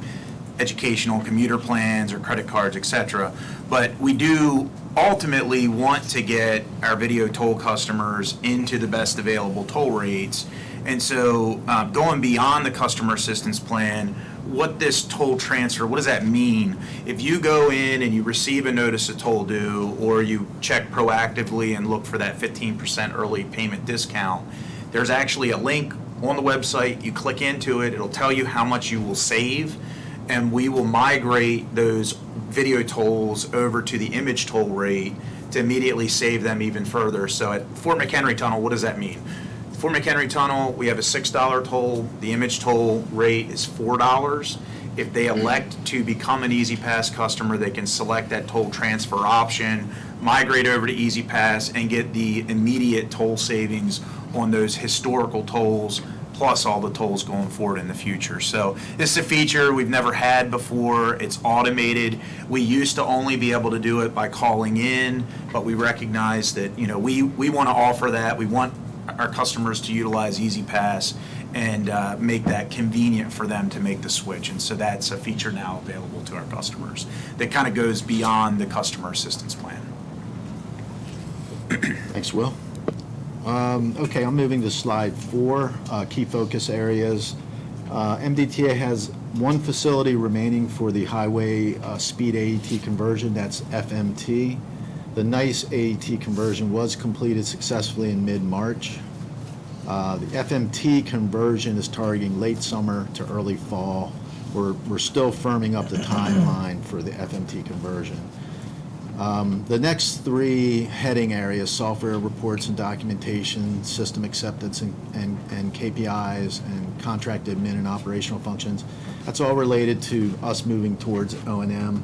educational commuter plans or credit cards, etc. But we do ultimately want to get our video toll customers into the best available toll rates. And so going beyond the customer assistance plan, what this toll transfer, what does that mean? If you go in and you receive a notice of toll due, or you check proactively and look for that 15% early payment discount, there's actually a link on the website. You click into it, it'll tell you how much you will save, and we will migrate those video tolls over to the image toll rate to immediately save them even further. So at Fort McHenry Tunnel, what does that mean? Fort McHenry Tunnel, we have a $6 toll. The image toll rate is $4. If they elect to become an EasyPass customer, they can select that toll transfer option, migrate over to EasyPass, and get the immediate toll savings on those historical tolls, plus all the tolls going forward in the future. So this is a feature we've never had before. It's automated. We used to only be able to do it by calling in, but we recognize that we want to offer that. We want our customers to utilize EasyPass and make that convenient for them to make the switch. And so that's a feature now available to our customers that kind of goes beyond the customer assistance plan. Thanks, Will. Okay, I'm moving to slide 4, key focus areas. MDTA has one facility remaining for the highway speed AET conversion, that's FMT. The NICE AET conversion was completed successfully in mid-March. The FMT conversion is targeting late summer to early fall. We're still firming up the timeline for the FMT conversion. The next 3 heading areas, software reports and documentation, system acceptance and KPIs, and contract admin and operational functions, that's all related to us moving towards O&M,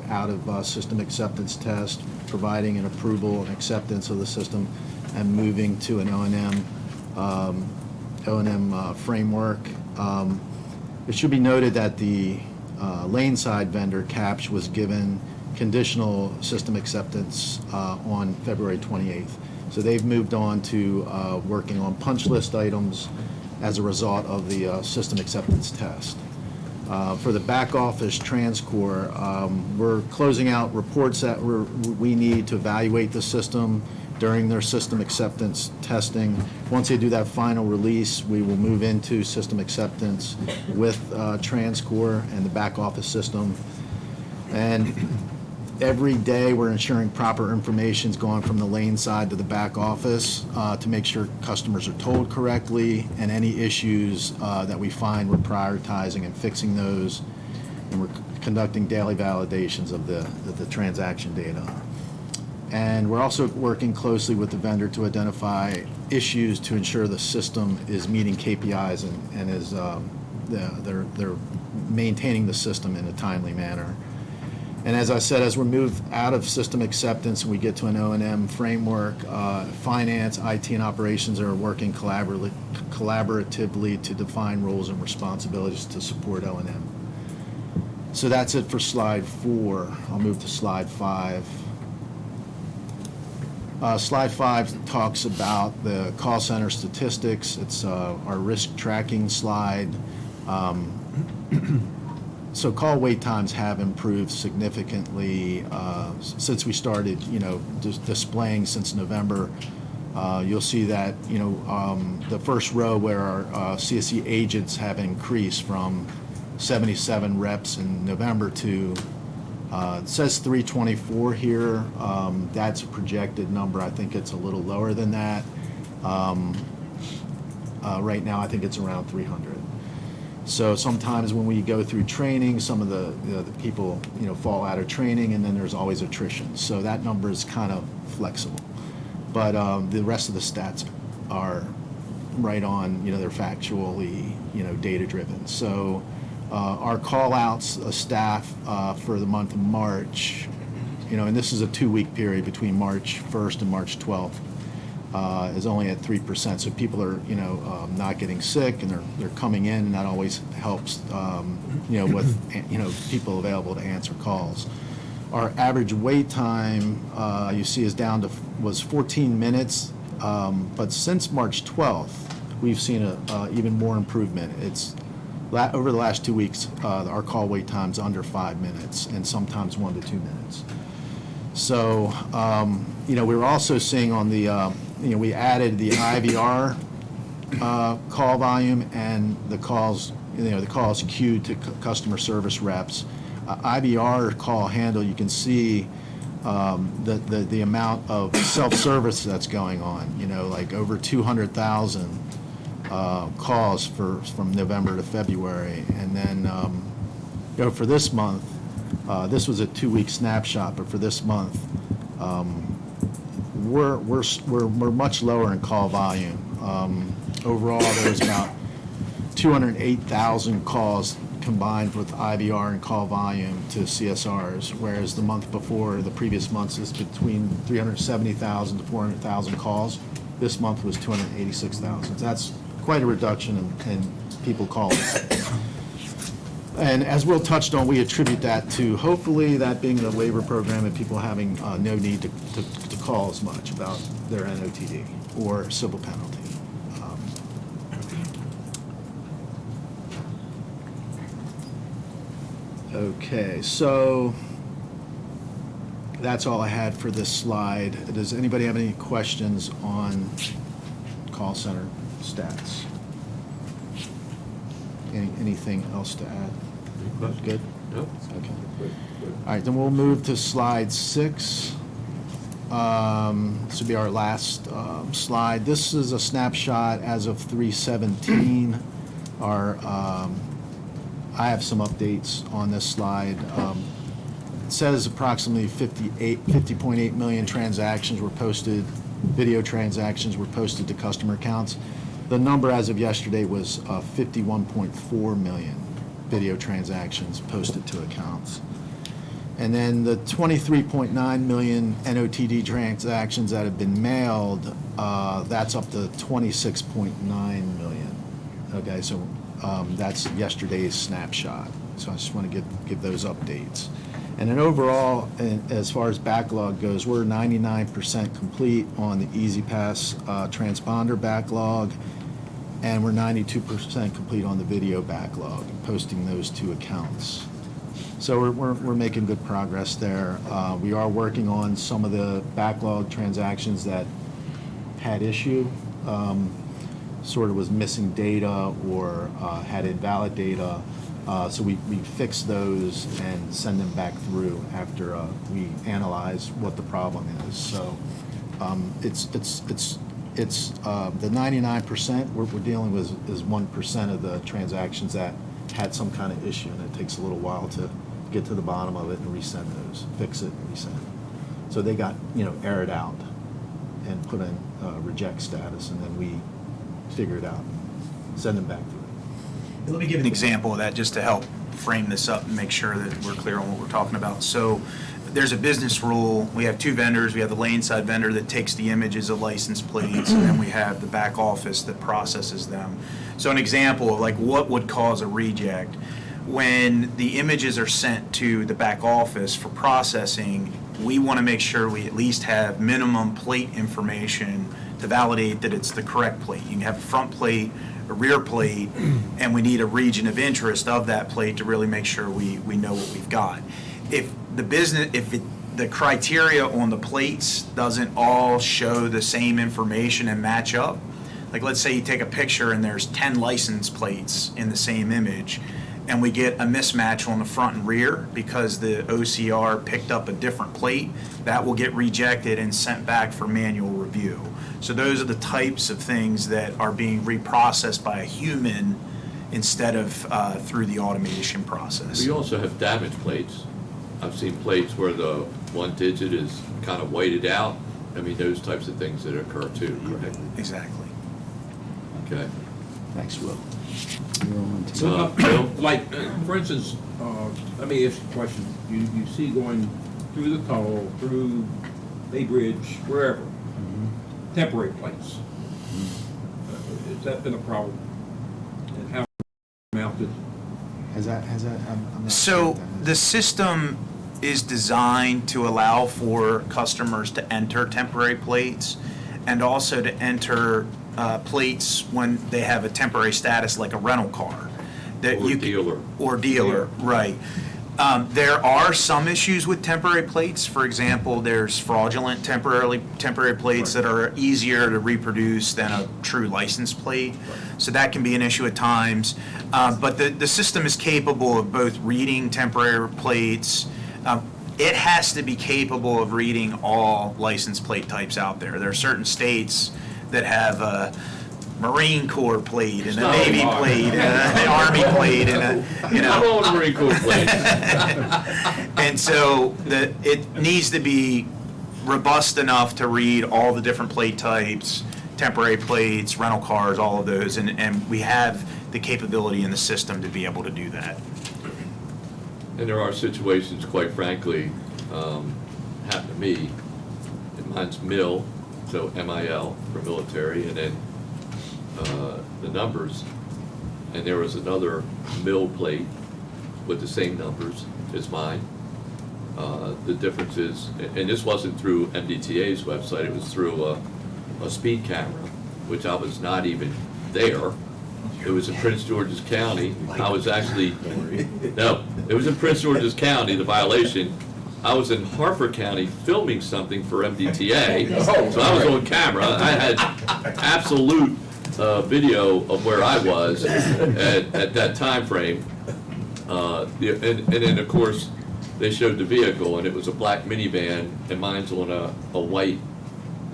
out of system acceptance test, providing an approval and acceptance of the system, and moving to an O&M framework. It should be noted that the lane side vendor, CAPS, was given conditional system acceptance on February 28th. So they've moved on to working on punch list items as a result of the system acceptance test. For the back office TransCore, we're closing out reports that we need to evaluate the system during their system acceptance testing. Once they do that final release, we will move into system acceptance with TransCore and the back office system. And every day, we're ensuring proper information is going from the lane side to the back office to make sure customers are told correctly, and any issues that we find, we're prioritizing and fixing those, and we're conducting daily validations of the transaction data. And we're also working closely with the vendor to identify issues to ensure the system is meeting KPIs and is they're maintaining the system in a timely manner. And as I said, as we move out of system acceptance and we get to an O&M framework, finance, IT, and operations are working collaboratively to define roles and responsibilities to support O&M. So that's it for slide 4. I'll move to slide 5. Slide 5 talks about the call center statistics. It's our risk tracking slide. So call wait times have improved significantly since we started, displaying since November. You'll see that, the first row where our CSE agents have increased from 77 reps in November to, it says 324 here. That's a projected number. I think it's a little lower than that. Right now, I think it's around 300. So sometimes when we go through training, some of the people, fall out of training, and then there's always attrition. So that number is kind of flexible. But the rest of the stats are right on, they're factually, data-driven. So our call-outs staff for the month of March, and this is a 2-week period between March 1st and March 12th, is only at 3%. So people are, not getting sick, and they're coming in, and that always helps, with, people available to answer calls. Our average wait time, you see, is was 14 minutes, but since March 12th, we've seen a even more improvement. It's over the last 2 weeks, our call wait time's under 5 minutes, and sometimes 1 to 2 minutes. So, we were also seeing on the, we added the IVR call volume and the calls, the calls queued to customer service reps. IVR call handle, you can see the amount of self-service that's going on, like over 200,000 calls from November to February. And then, for this month, this was a 2-week snapshot, but for this month, we're much lower in call volume. Overall, there's about 208,000 calls combined with IVR and call volume to CSRs, whereas the month before, the previous months, is between 370,000 to 400,000 calls. This month was 286,000. That's quite a reduction in people calling. And as Will touched on, we attribute that to hopefully that being the waiver program and people having no need to call as much about their NOTD or civil penalty. Okay, so that's all I had for this slide. Does anybody have any questions on call center stats. Anything else to add? Good? Nope. Okay. All right, then we'll move to slide 6. This will be our last slide. This is a snapshot as of 3/17. I have some updates on this slide. It says approximately 50.8 million transactions were posted, video transactions were posted to customer accounts. The number as of yesterday was 51.4 million video transactions posted to accounts. And then the 23.9 million NOTD transactions that have been mailed, that's up to 26.9 million. Okay, so that's yesterday's snapshot. So I just want to give those updates. And then overall, as far as backlog goes, we're 99% complete on the Easy Pass transponder backlog, and we're 92% complete on the video backlog, posting those 2 accounts. So we're making good progress there. We are working on some of the backlog transactions that had issue, sort of was missing data or had invalid data. So we fix those and send them back through after we analyze what the problem is. So it's the 99% we're dealing with is 1% of the transactions that had some kind of issue, and it takes a little while to get to the bottom of it and resend those, fix it and resend. So they got aired out and put in reject status, and then we figure it out, send them back through. Let me give an example of that just to help frame this up and make sure that we're clear on what we're talking about. So there's a business rule. We have 2 vendors. We have the lane side vendor that takes the images of license plates, and then we have the back office that processes them. So an example of like what would cause a reject: when the images are sent to the back office for processing, we want to make sure we at least have minimum plate information to validate that it's the correct plate. You can have a front plate, a rear plate, and we need a region of interest of that plate to really make sure we know what we've got. If the criteria on the plates doesn't all show the same information and match up, like let's say you take a picture and there's 10 license plates in the same image, and we get a mismatch on the front and rear because the OCR picked up a different plate, that will get rejected and sent back for manual review. So those are the types of things that are being reprocessed by a human instead of through the automation process. We also have damage plates. I've seen plates where the 1 digit is kind of whited out. I mean, those types of things that occur too, correct? Exactly. Okay. Thanks, Will. So, Bill? like, for instance, let me ask you a question. You see going through the tunnel, through Bay Bridge, wherever, temporary plates. Has that been a problem? And how mounted? I'm not sure So what that is. the system is designed to allow for customers to enter temporary plates and also to enter plates when they have a temporary status like a rental car. That Or you dealer. Or dealer, right. There are some issues with temporary plates. For example, there's fraudulent temporary plates that are easier to reproduce than a true license plate. So that can be an issue at times. But the system is capable of both reading temporary plates. It has to be capable of reading all license plate types out there. There are certain states that have a Marine Corps plate and a Navy plate and an Army plate and I'm on the Marine Corps plate. And so it needs to be robust enough to read all the different plate types, temporary plates, rental cars, all of those, and we have the capability in the system to be able to do that. And there are situations, quite frankly, happened to me. And mine's MIL, so MIL for military, and then the numbers. And there was another MIL plate with the same numbers as mine. The difference is, and this wasn't through MDTA's website, it was through a speed camera, which I was not even there. It was in Prince George's County. I was actually, no, it was in Prince George's County, the violation. I was in Harford County filming something for MDTA, so I was on camera. I had absolute video of where I was at that time frame. And then, of course, they showed the vehicle, and it was a black minivan, and mine's on a white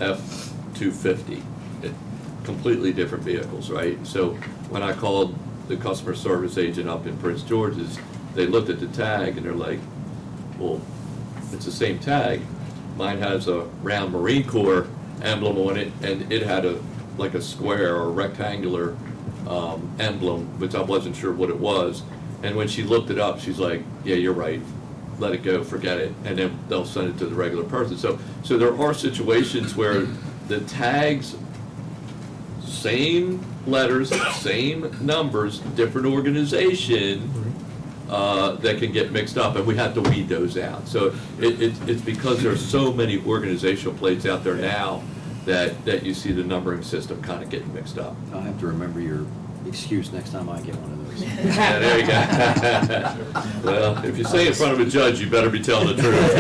F-250. Completely different vehicles, right? So when I called the customer service agent up in Prince George's, they looked at the tag, and they're like, well, it's the same tag. Mine has a round Marine Corps emblem on it, and it had like a square or rectangular emblem, which I wasn't sure what it was. And when she looked it up, she's like, yeah, you're right. Let it go, forget it. And then they'll send it to the regular person. So there are situations where the tags, same letters, same numbers, different organization, that can get mixed up, and we have to weed those out. So it's because there's so many organizational plates out there now that you see the numbering system kind of getting mixed up. I'll have to remember your excuse next time I get one of those. Yeah, there you go. Well, if you say in front of a judge, you better be telling the truth.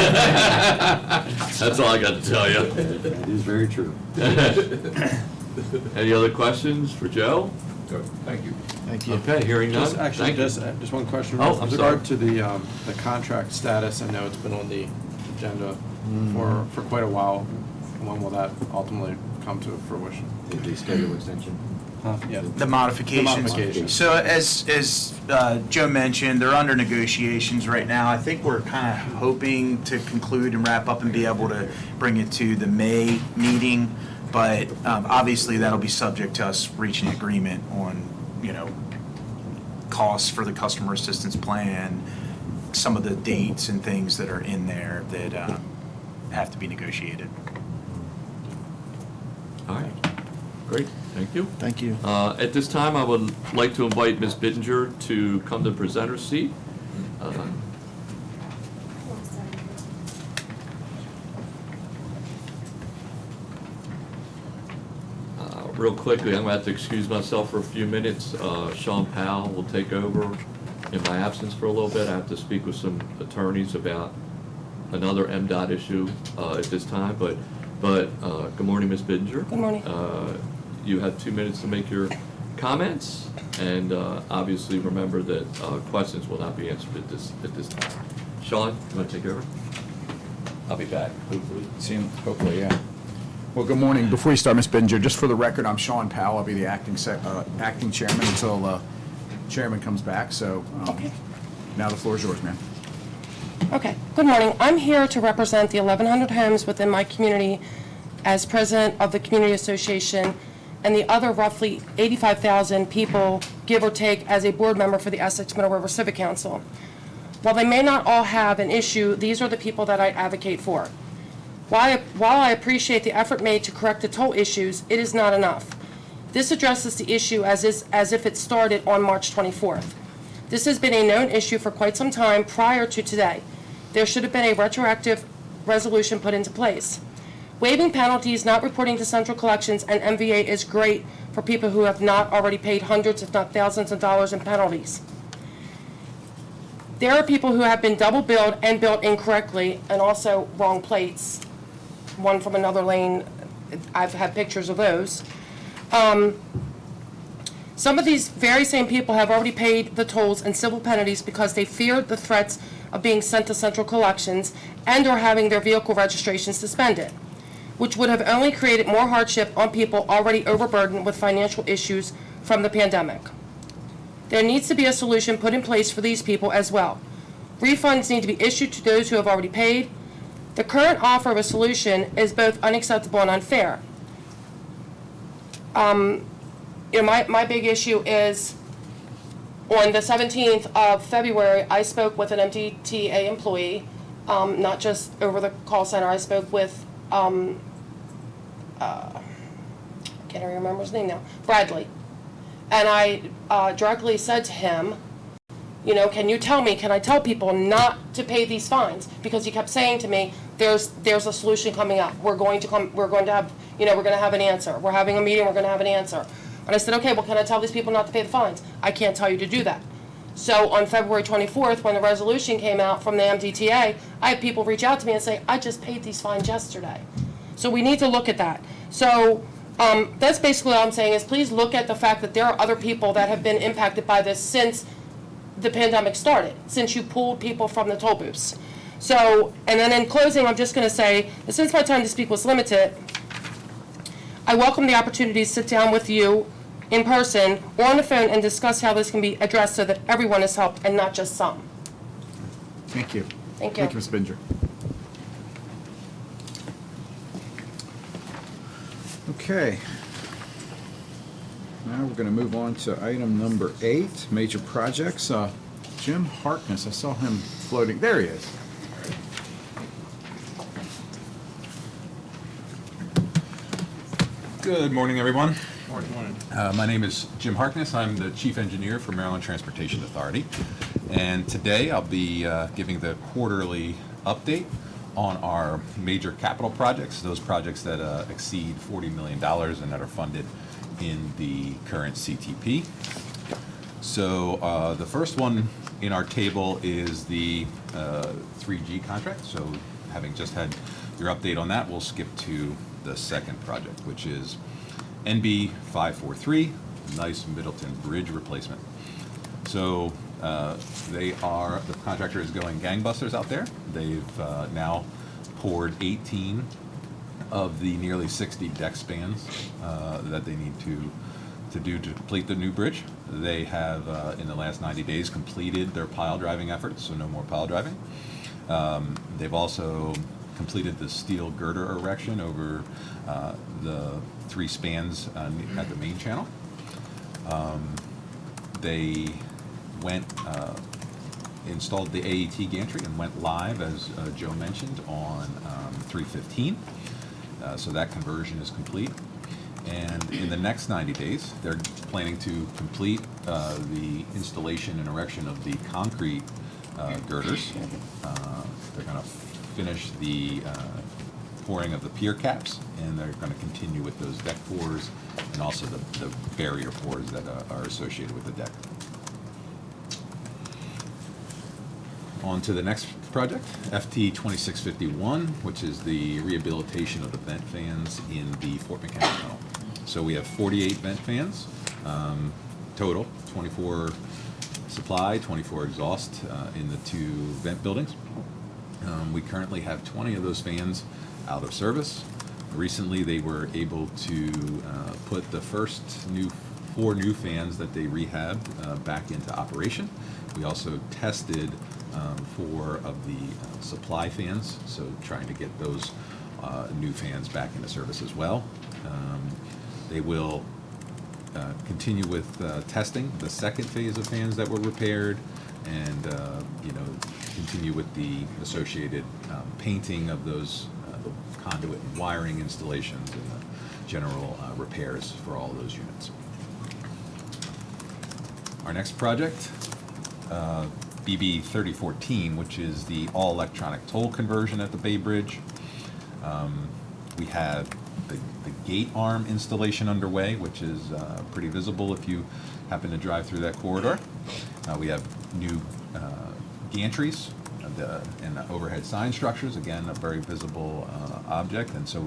That's all I got to tell you. That is very true. Any other questions for Joe? Good, thank you. Thank you. Okay, hearing none. Thank you. Just one question. Oh, I'm With regard to the contract status, I know it's been on the agenda for quite a while. When will that ultimately come to fruition? The schedule extension. Yeah. The modifications. The modifications. So as Joe mentioned, they're under negotiations right now. I think we're kind of hoping to conclude and wrap up and be able to bring it to the May meeting. But obviously, that'll be subject to us reaching an agreement on, costs for the customer assistance plan, some of the dates and things that are in there that have to be negotiated. All right, great, thank you. Thank you. At this time, I would like to invite Ms. Bittinger to come to the presenter's seat. Real quickly, I'm going to have to excuse myself for a few minutes. Sean Powell will take over in my absence for a little bit. I have to speak with some attorneys about another MDOT issue at this time, but good morning, Ms. Bittinger. Good morning. You have 2 minutes to make your comments, and obviously remember that questions will not be answered at this time. Sean, you want to take over? I'll be back, hopefully. Hopefully, yeah. Well, good morning. Before you start, Ms. Bittinger, just for the record, I'm Sean Powell. I'll be the acting chairman until chairman comes back. So Okay. Now the floor is yours, ma'am. Okay, good morning. I'm here to represent the 1,100 homes within my community as president of the community association and the other roughly 85,000 people, give or take, as a board member for the Essex Middle River Civic Council. While they may not all have an issue, these are the people that I advocate for. While I appreciate the effort made to correct the toll issues, it is not enough. This addresses the issue as if it started on March 24th. This has been a known issue for quite some time prior to today. There should have been a retroactive resolution put into place. Waiving penalties, not reporting to central collections, and MVA is great for people who have not already paid hundreds, if not thousands of dollars in penalties. There are people who have been double billed and billed incorrectly and also wrong plates. One from another lane, I've had pictures of those. Some of these very same people have already paid the tolls and civil penalties because they feared the threats of being sent to central collections and or having their vehicle registration suspended, which would have only created more hardship on people already overburdened with financial issues from the pandemic. There needs to be a solution put in place for these people as well. Refunds need to be issued to those who have already paid. The current offer of a solution is both unacceptable and unfair. My big issue is on the 17th of February, I spoke with an MDTA employee, not just over the call center. I spoke with, can't even remember his name now, Bradley. And I directly said to him, can I tell people not to pay these fines? Because he kept saying to me, there's a solution coming up. We're going to have an answer. We're having a meeting, we're going to have an answer. And I said, okay, well, can I tell these people not to pay the fines? I can't tell you to do that. So on February 24th, when the resolution came out from the MDTA, I had people reach out to me and say, I just paid these fines yesterday. So we need to look at that. So that's basically all I'm saying is please look at the fact that there are other people that have been impacted by this since the pandemic started, since you pulled people from the toll booths. So, and then in closing, I'm just going to say, that since my time to speak was limited, I welcome the opportunity to sit down with you in person or on the phone and discuss how this can be addressed so that everyone is helped and not just some. Thank you. Thank you. Thank you, Ms. Binger. Okay. Now we're going to move on to item number 8, major projects. Jim Harkness, I saw him floating. There he is. Good morning, everyone. Morning. My name is Jim Harkness. I'm the Chief Engineer for Maryland Transportation Authority. And today I'll be giving the quarterly update on our major capital projects, those projects that exceed $40 million and that are funded in the current CTP. So the first one in our table is the 3G contract. So having just had your update on that, we'll skip to the second project, which is NB 543, Nice Middleton Bridge replacement. So the contractor is going gangbusters out there. They've now poured 18 of the nearly 60 deck spans that they need to do to complete the new bridge. They have, in the last 90 days, completed their pile driving efforts, so no more pile driving. They've also completed the steel girder erection over the 3 spans at the main channel. They installed the AET gantry and went live, as Joe mentioned, on 3/15. So that conversion is complete. And in the next 90 days, they're planning to complete the installation and erection of the concrete girders. They're going to finish the pouring of the pier caps, and they're going to continue with those deck pours and also the barrier pours that are associated with the deck. On to the next project, FT 2651, which is the rehabilitation of the vent fans in the Fort McHenry tunnel. So we have 48 vent fans total, 24 supply, 24 exhaust in the 2 vent buildings. We currently have 20 of those fans out of service. Recently, they were able to put the first 4 new fans that they rehabbed back into operation. We also tested 4 of the supply fans, so trying to get those new fans back into service as well. They will continue with testing the second phase of fans that were repaired, and continue with the associated painting of those the conduit and wiring installations and the general repairs for all those units. Our next project, BB 3014, which is the all-electronic toll conversion at the Bay Bridge. We have the gate arm installation underway, which is pretty visible if you happen to drive through that corridor. We have new gantries and overhead sign structures, again, a very visible object, and so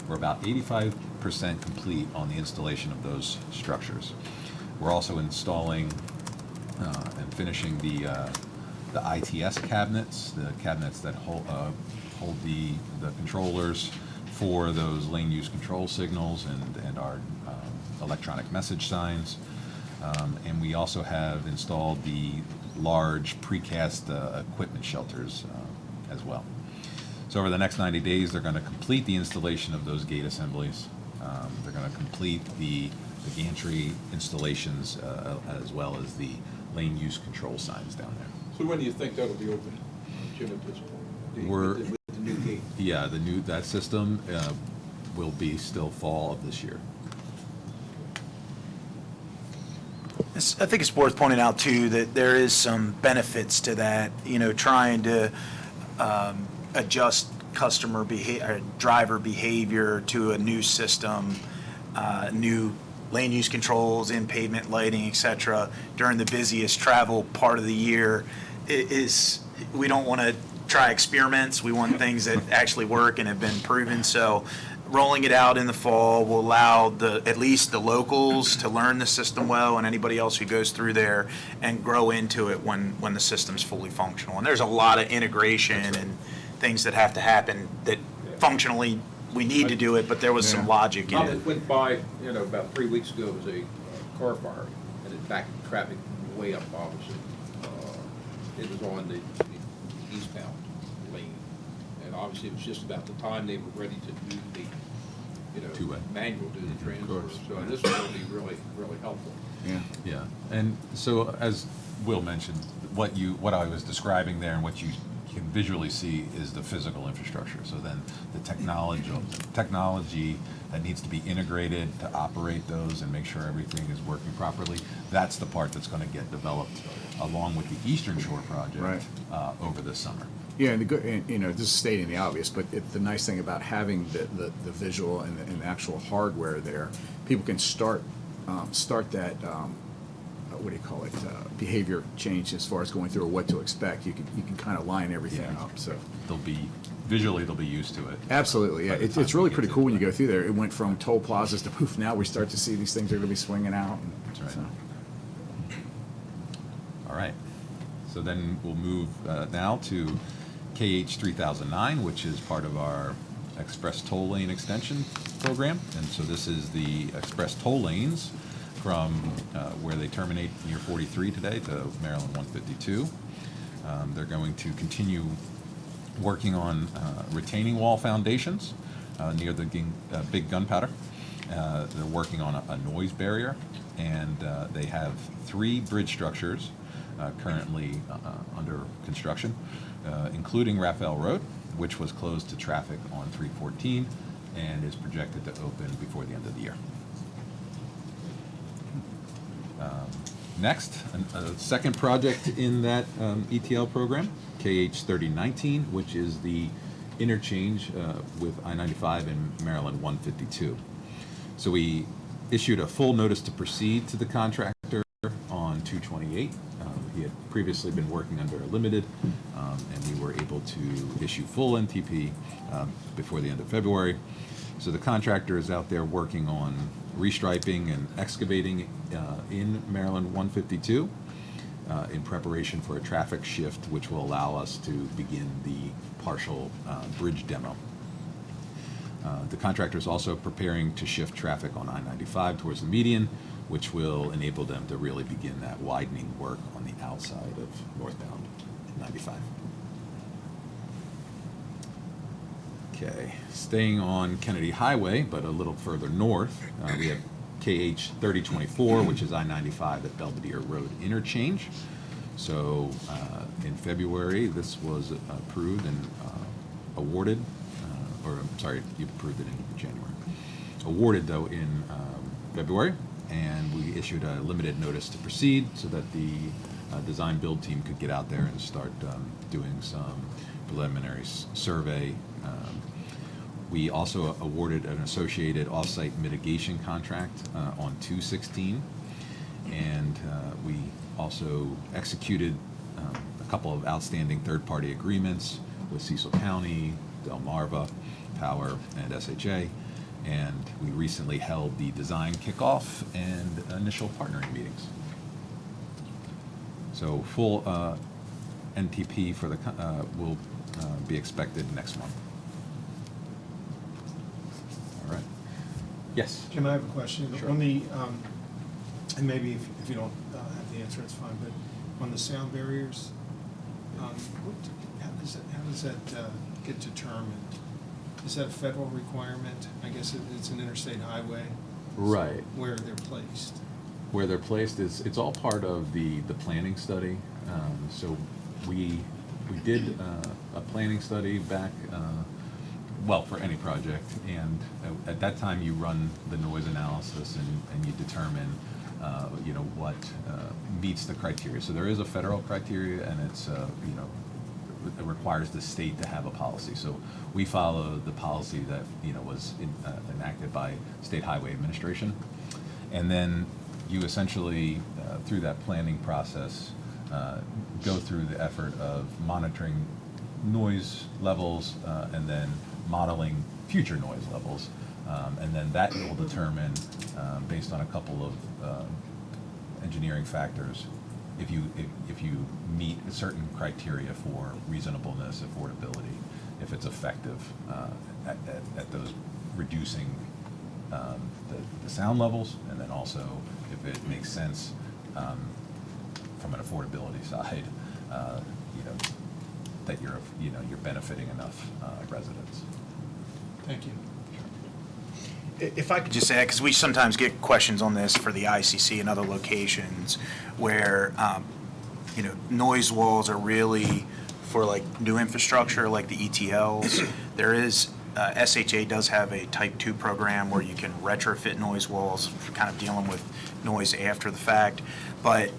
we're about 85% complete on the installation of those structures. We're also installing and finishing the ITS cabinets, the cabinets that hold the controllers for those lane use control signals and our electronic message signs. And we also have installed the large precast equipment shelters as well. So over the next 90 days, they're going to complete the installation of those gate assemblies. They're going to complete the gantry installations as well as the lane use control signs down there. So when do you think that'll be open, Jim, at this point? With the new gate? Yeah, that system will be still fall of this year. I think it's worth pointing out, too, that there is some benefits to that, trying to adjust customer behavior, driver behavior to a new system, new lane use controls, in pavement lighting, et cetera, during the busiest travel part of the year we don't want to try experiments. We want things that actually work and have been proven. So rolling it out in the fall will allow at least the locals to learn the system well, and anybody else who goes through there, and grow into it when the system's fully functional. And there's a lot of integration and things that have to happen that functionally we need to do it, but there was some logic in I it. went by, about 3 weeks ago, it was a car fire, and it backed traffic way up, obviously. It was on the eastbound lane, and obviously it was just about the time they were ready to do the, Two-way. manual, do the transfer. So this will be really, really helpful. Yeah. Yeah, and so as Will mentioned, what I was describing there and what you can visually see is the physical infrastructure. So then the technology that needs to be integrated to operate those and make sure everything is working properly, that's the part that's going to get developed along with the Eastern Shore project over this summer. Yeah, and this is stating the obvious, but the nice thing about having the visual and the actual hardware there, people can start that, what do you call it, behavior change as far as going through or what to expect. You can kind of line everything up. So they'll be used to it. Absolutely, yeah. It's really pretty cool when you go through there. It went from toll plazas to poof. Now we start to see these things are going to be swinging out. That's right. So. All right. So then we'll move now to KH 3009, which is part of our Express Toll Lane Extension Program. And so this is the Express Toll Lanes from where they terminate near 43 today to Maryland 152. They're going to continue working on retaining wall foundations near the big gunpowder. They're working on a noise barrier, and they have 3 bridge structures currently under construction, including Raphael Road, which was closed to traffic on 3/14 and is projected to open before the end of the year. Next, a second project in that ETL program, KH 3019, which is the interchange with I-95 and Maryland 152. So we issued a full notice to proceed to the contractor on 2/28. He had previously been working under a limited, and we were able to issue full NTP before the end of February. So the contractor is out there working on restriping and excavating in Maryland 152 in preparation for a traffic shift, which will allow us to begin the partial bridge demo. The contractor is also preparing to shift traffic on I-95 towards the median, which will enable them to really begin that widening work on the outside of northbound 95. Okay, staying on Kennedy Highway, but a little further north, we have KH 3024, which is I-95 at Belvedere Road interchange. So in February, this was approved and awarded, you approved it in January. Awarded, though, in February, and we issued a limited notice to proceed so that the design build team could get out there and start doing some preliminary survey. We also awarded an associated off-site mitigation contract on 2/16, and we also executed a couple of outstanding third-party agreements with Cecil County, Delmarva, Power, and SHA, and we recently held the design kickoff and initial partnering meetings. So full NTP for the will be expected next month. All right. Yes. Jim, I have a question. Sure. On the, and maybe if you don't have the answer, it's fine, but on the sound barriers, how does that get determined? Is that a federal requirement? I guess it's an interstate highway. Right. Where they're placed. Where they're placed is, it's all part of the planning study. So we did a planning study back, well, for any project, and at that time you run the noise analysis and you determine what meets the criteria. So there is a federal criteria, and it's it requires the state to have a policy. So we follow the policy that was enacted by State Highway Administration, And then you essentially, through that planning process, go through the effort of monitoring noise levels and then modeling future noise levels. And then that will determine, based on a couple of engineering factors, if you meet certain criteria for reasonableness, affordability, if it's effective at those reducing the sound levels, and then also if it makes sense from an affordability side, that you're benefiting enough residents. Thank you. If I could just add, because we sometimes get questions on this for the ICC and other locations where, noise walls are really for like new infrastructure, like the ETLs. There is, SHA does have a type 2 program where you can retrofit noise walls for kind of dealing with noise after the fact. But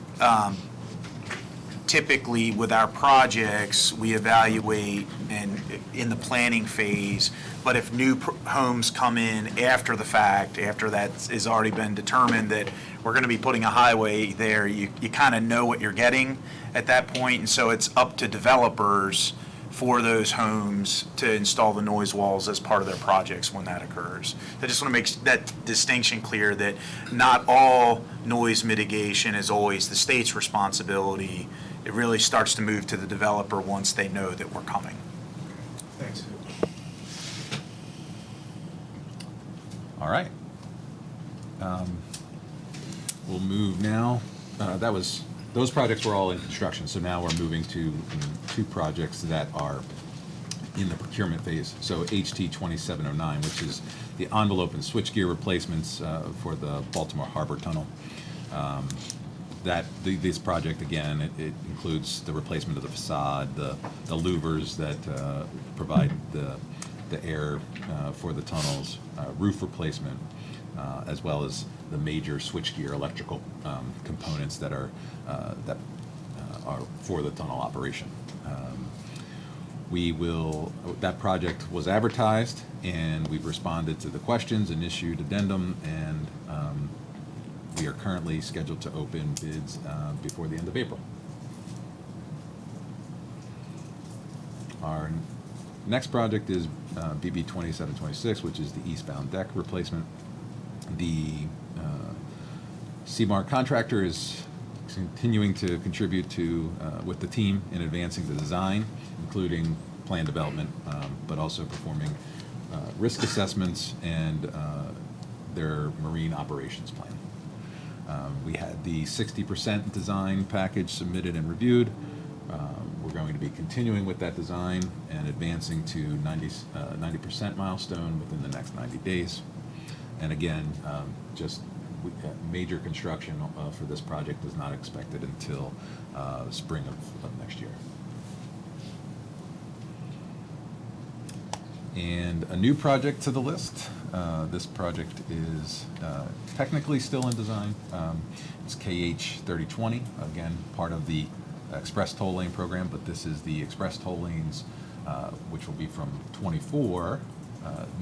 typically with our projects, we evaluate and in the planning phase, but if new homes come in after the fact, after that has already been determined that we're going to be putting a highway there, you kind of know what you're getting at that point, and so it's up to developers for those homes to install the noise walls as part of their projects when that occurs. I just want to make that distinction clear that not all noise mitigation is always the state's responsibility. It really starts to move to the developer once they know that we're coming. Thanks. All right. We'll move now. Those projects were all in construction, so now we're moving to two projects that are in the procurement phase. So HT 2709, which is the envelope and switchgear replacements for the Baltimore Harbor Tunnel. This project, again, it includes the replacement of the facade, the louvers that provide the air for the tunnels, roof replacement, as well as the major switchgear electrical components that are for the tunnel operation. That project was advertised, and we've responded to the questions and issued addendum, and we are currently scheduled to open bids before the end of April. Our next project is BB 2726, which is the eastbound deck replacement. The CMAR contractor is continuing to contribute with the team in advancing the design, including plan development, but also performing risk assessments and their marine operations plan. We had the 60% design package submitted and reviewed. We're going to be continuing with that design and advancing to 90% milestone within the next 90 days. And again, major construction for this project is not expected until spring of next year. And a new project to the list. This project is technically still in design. It's KH 3020, again, part of the express toll lane program, but this is the express toll lanes, which will be from 24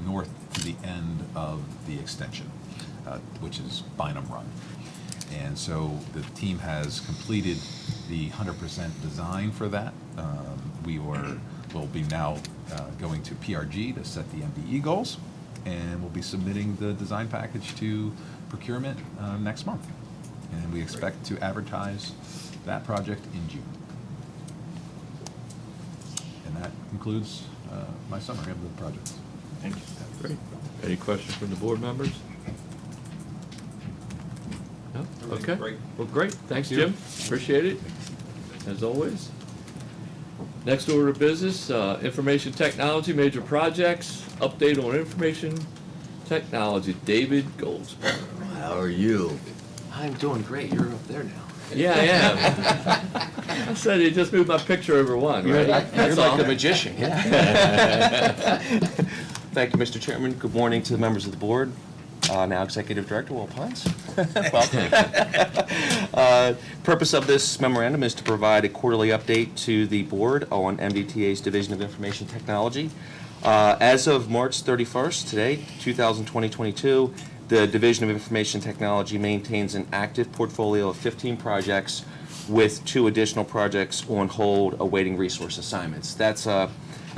north to the end of the extension, which is Bynum Run. And so the team has completed the 100% design for that. We'll be now going to PRG to set the MDE goals, and we'll be submitting the design package to procurement next month. And we expect to advertise that project in June. And that concludes my summary of the projects. Thank you. Great. Any questions from the board members? No? Okay. Great. Well, great. Thanks, Jim. Appreciate it, as always. Next order of business, information technology, major projects, update on information technology. David Goldsberg. How are you? I'm doing great. You're up there now. Yeah, I am. I said you just moved my picture over one, right? You're like a magician. Yeah. Thank you, Mr. Chairman. Good morning to the members of the board. Now Executive Director Will Pines. Welcome. Purpose of this memorandum is to provide a quarterly update to the board on MDTA's Division of Information Technology. As of March 31st, today, 2022, the Division of Information Technology maintains an active portfolio of 15 projects with 2 additional projects on hold awaiting resource assignments. That's a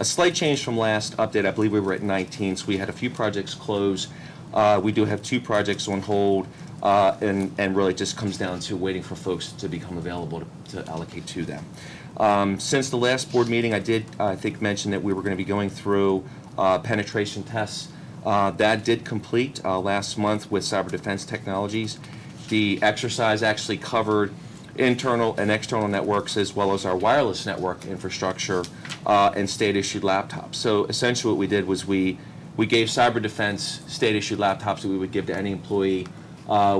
slight change from last update. I believe we were at 19, so we had a few projects close. We do have 2 projects on hold, and really just comes down to waiting for folks to become available to allocate to them. Since the last board meeting, I did, I think, mention that we were going to be going through penetration tests. That did complete last month with Cyber Defense Technologies. The exercise actually covered internal and external networks as well as our wireless network infrastructure and state-issued laptops. So essentially what we did was we gave Cyber Defense state-issued laptops that we would give to any employee.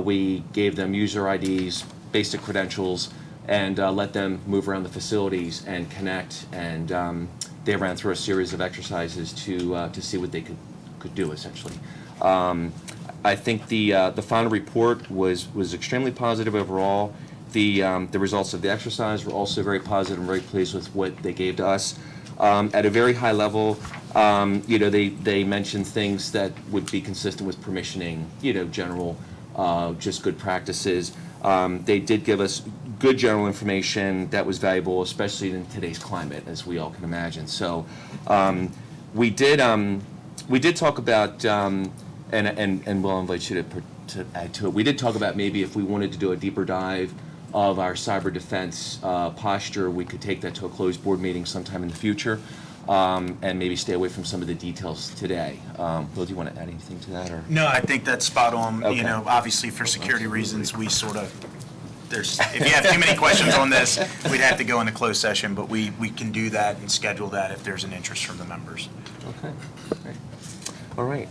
We gave them user IDs, basic credentials, and let them move around the facilities and connect. And they ran through a series of exercises to see what they could do, essentially. I think the final report was extremely positive overall. The results of the exercise were also very positive. I'm very pleased with what they gave to us. At a very high level, they mentioned things that would be consistent with permissioning, general, just good practices. They did give us good general information that was valuable, especially in today's climate, as we all can imagine. So we did talk about, and we'll invite you to add to it. We did talk about maybe if we wanted to do a deeper dive of our cyber defense posture, we could take that to a closed board meeting sometime in the future, and maybe stay away from some of the details today. Will, do you want to add anything to that? Or? No, I think that's spot on. Okay. Obviously for security reasons, we sort of, if you have too many questions on this, we'd have to go into closed session, but we can do that and schedule that if there's an interest from the members. Okay. All right.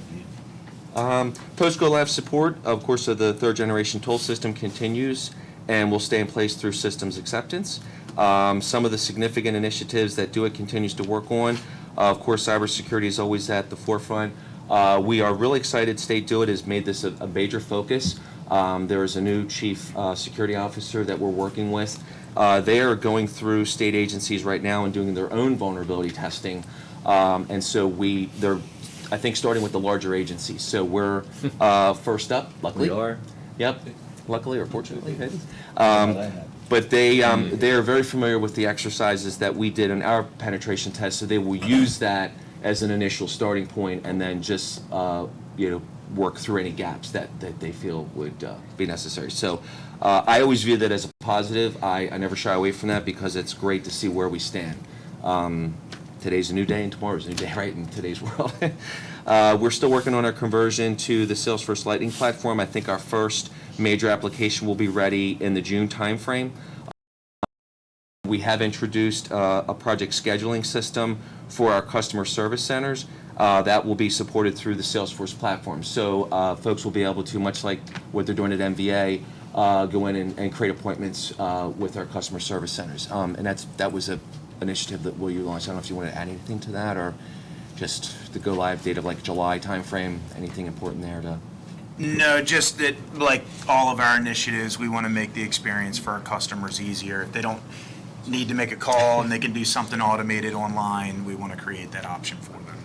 Post-go live support, of course, of the 3rd generation toll system continues and will stay in place through systems acceptance. Some of the significant initiatives that DO IT continues to work on, of course, cybersecurity is always at the forefront. We are really excited State DO IT has made this a major focus. There is a new chief security officer that we're working with. They are going through state agencies right now and doing their own vulnerability testing. And so they're, I think, starting with the larger agencies. So we're first up, luckily. We are. Yep, luckily or fortunately. But they are very familiar with the exercises that we did in our penetration test, so they will use that as an initial starting point and then just work through any gaps that they feel would be necessary. So I always view that as a positive. I never shy away from that because it's great to see where we stand. Today's a new day and tomorrow's a new day, right, in today's world. We're still working on our conversion to the Salesforce Lightning platform. I think our first major application will be ready in the June timeframe. We have introduced a project scheduling system for our customer service centers. That will be supported through the Salesforce platform. So folks will be able to, much like what they're doing at MVA, go in and create appointments with our customer service centers. And that was an initiative that Will you launched. I don't know if you want to add anything to that or just the go live date of like July timeframe. Anything important there to? No, just that, like all of our initiatives, we want to make the experience for our customers easier. If they don't need to make a call and they can do something automated online, we want to create that option for them.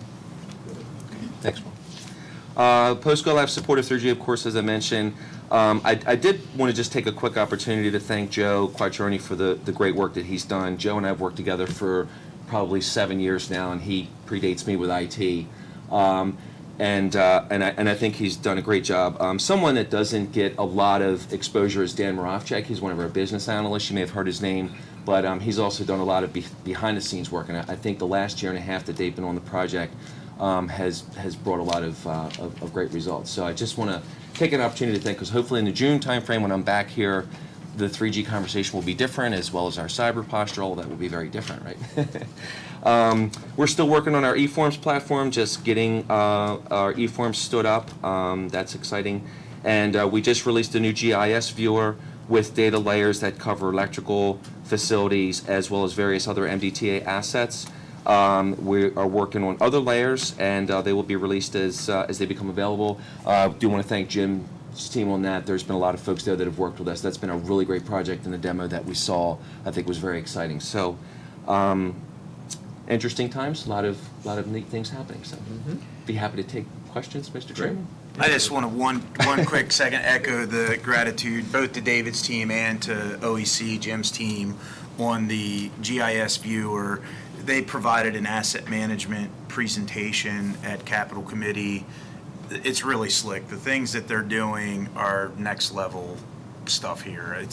Thanks, Will. Post-go live support of 3G, of course, as I mentioned. I did want to just take a quick opportunity to thank Joe Quattroni for the great work that he's done. Joe and I have worked together for probably 7 years now, and he predates me with IT. And I think he's done a great job. Someone that doesn't get a lot of exposure is Dan Moravchik. He's one of our business analysts. You may have heard his name, but he's also done a lot of behind-the-scenes work. And I think the last year and a half that they've been on the project has brought a lot of great results. So I just want to take an opportunity to thank, because hopefully in the June timeframe when I'm back here, the 3G conversation will be different, as well as our cyber posture. All that will be very different, right? We're still working on our eForms platform, just getting our eForms stood up. That's exciting. And we just released a new GIS viewer with data layers that cover electrical facilities as well as various other MDTA assets. We are working on other layers, and they will be released as they become available. I do want to thank Jim's team on that. There's been a lot of folks there that have worked with us. That's been a really great project, and the demo that we saw, I think, was very exciting. So, interesting times, a lot of neat things happening. So, be happy to take questions, Mr. Chairman. I just want to one quick second echo the gratitude both to David's team and to OEC, Jim's team, on the GIS viewer. They provided an asset management presentation at Capitol Committee. It's really slick. The things that they're doing are next level stuff here.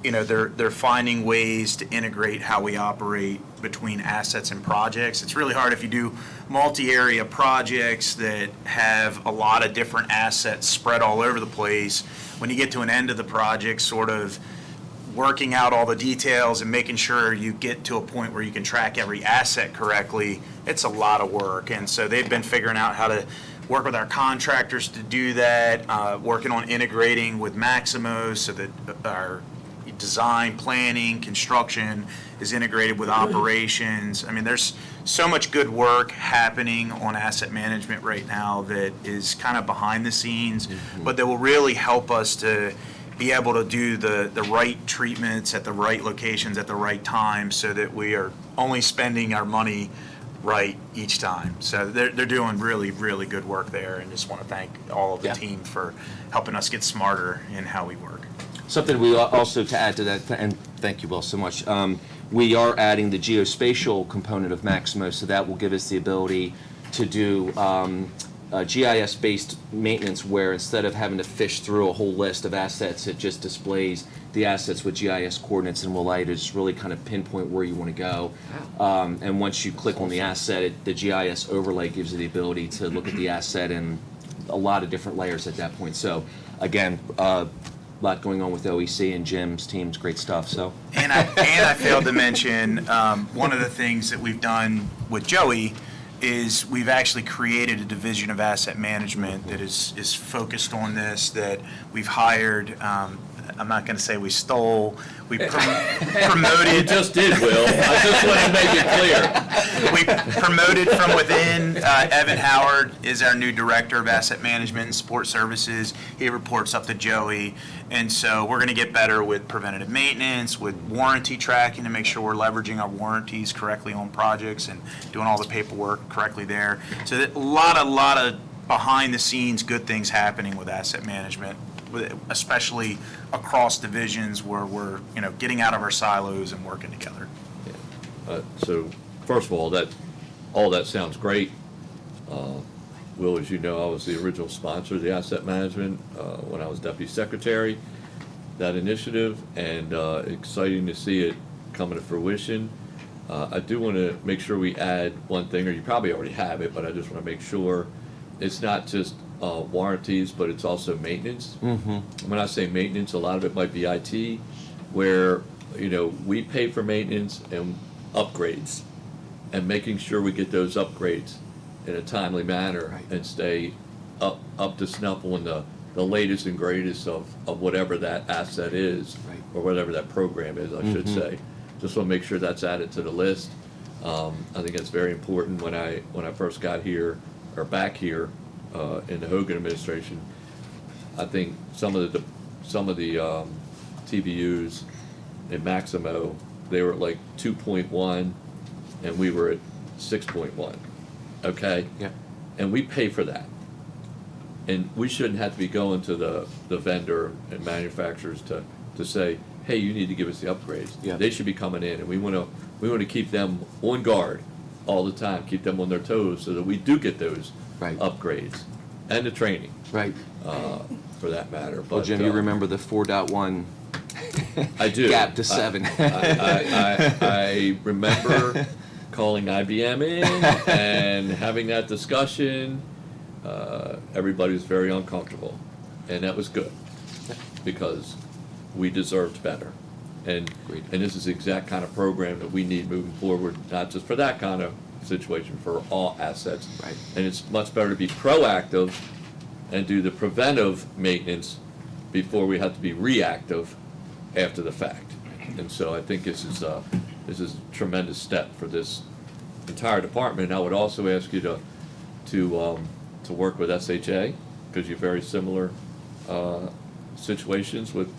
They're finding ways to integrate how we operate between assets and projects. It's really hard if you do multi-area projects that have a lot of different assets spread all over the place. When you get to an end of the project, sort of working out all the details and making sure you get to a point where you can track every asset correctly, it's a lot of work. And so they've been figuring out how to work with our contractors to do that, working on integrating with Maximo so that our design, planning, construction is integrated with operations. I mean, there's so much good work happening on asset management right now that is kind of behind the scenes, but that will really help us to be able to do the right treatments at the right locations at the right time so that we are only spending our money right each time. So they're doing really, really good work there, and just want to thank all of the team for helping us get smarter in how we work. Something we also, to add to that, and thank you, Will, so much, we are adding the geospatial component of Maximo, so that will give us the ability to do GIS-based maintenance where instead of having to fish through a whole list of assets, it just displays the assets with GIS coordinates and will allow you to just really kind of pinpoint where you want to go. And once you click on the asset, the GIS overlay gives you the ability to look at the asset in a lot of different layers at that point. So again, a lot going on with OEC and Jim's team's great stuff. So and I failed to mention one of the things that we've done with Joey is we've actually created a division of asset management that is focused on this, that we've hired. I'm not going to say we stole. We promoted. You just did, Will. I just want to make it clear. We promoted from within. Evan Howard is our new director of asset management and support services. He reports up to Joey. And so we're going to get better with preventative maintenance, with warranty tracking to make sure we're leveraging our warranties correctly on projects and doing all the paperwork correctly there. So that a lot of behind the scenes good things happening with asset management, especially across divisions where we're getting out of our silos and working together. So first of all, all that sounds great. Will, as you know, I was the original sponsor of the asset management when I was deputy secretary, that initiative, and exciting to see it coming to fruition. I do want to make sure we add one thing, or you probably already have it, but I just want to make sure it's not just warranties, but it's also maintenance. When I say maintenance, a lot of it might be IT, where we pay for maintenance and upgrades, and making sure we get those upgrades in a timely manner and stay up to snuff on the latest and greatest of whatever that asset is, or whatever that program is, I should say. Just want to make sure that's added to the list. I think it's very important. When I first got here, or back here, in the Hogan administration, I think some of the TBUs in Maximo, they were at like 2.1, and we were at 6.1. Okay? Yeah. And we pay for that. And we shouldn't have to be going to the vendor and manufacturers to say, hey, you need to give us the upgrades. Yeah. They should be coming in, and we want to keep them on guard all the time, keep them on their toes so that we do get those upgrades and the training. Right. For that matter. But, Well, Jim, you remember the 4.1 I do. gap to 7. I remember calling IBM in and having that discussion. Everybody was very uncomfortable, and that was good because we deserved better. And this is the exact kind of program that we need moving forward, not just for that kind of situation, for all assets. Right. And it's much better to be proactive and do the preventive maintenance before we have to be reactive after the fact. And so I think this is a tremendous step for this entire department. And I would also ask you to work with SHA, because you're very similar situations with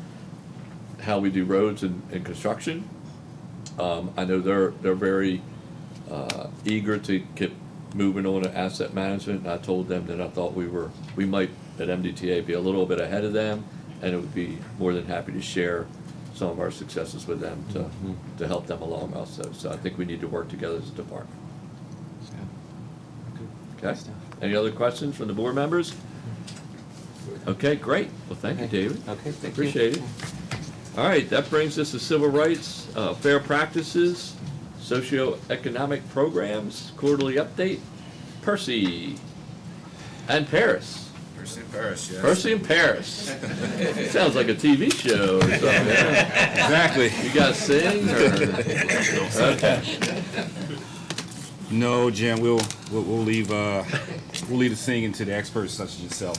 how we do roads and construction. I know they're very eager to get moving on to asset management. And I told them that I thought we might at MDTA be a little bit ahead of them, and it would be more than happy to share some of our successes with them to help them along also. So I think we need to work together as a department. Okay. Any other questions from the board members? Okay, great. Well, thank you, David. Okay, thank you. Appreciate it. All right, that brings us to civil rights, fair practices, socioeconomic programs, quarterly update. Percy and Paris. Percy and Paris, yes. Percy and Paris. Sounds like a TV show or something. Exactly. You guys sing or? Okay. No, Jim, we'll leave the singing to the experts such as yourself.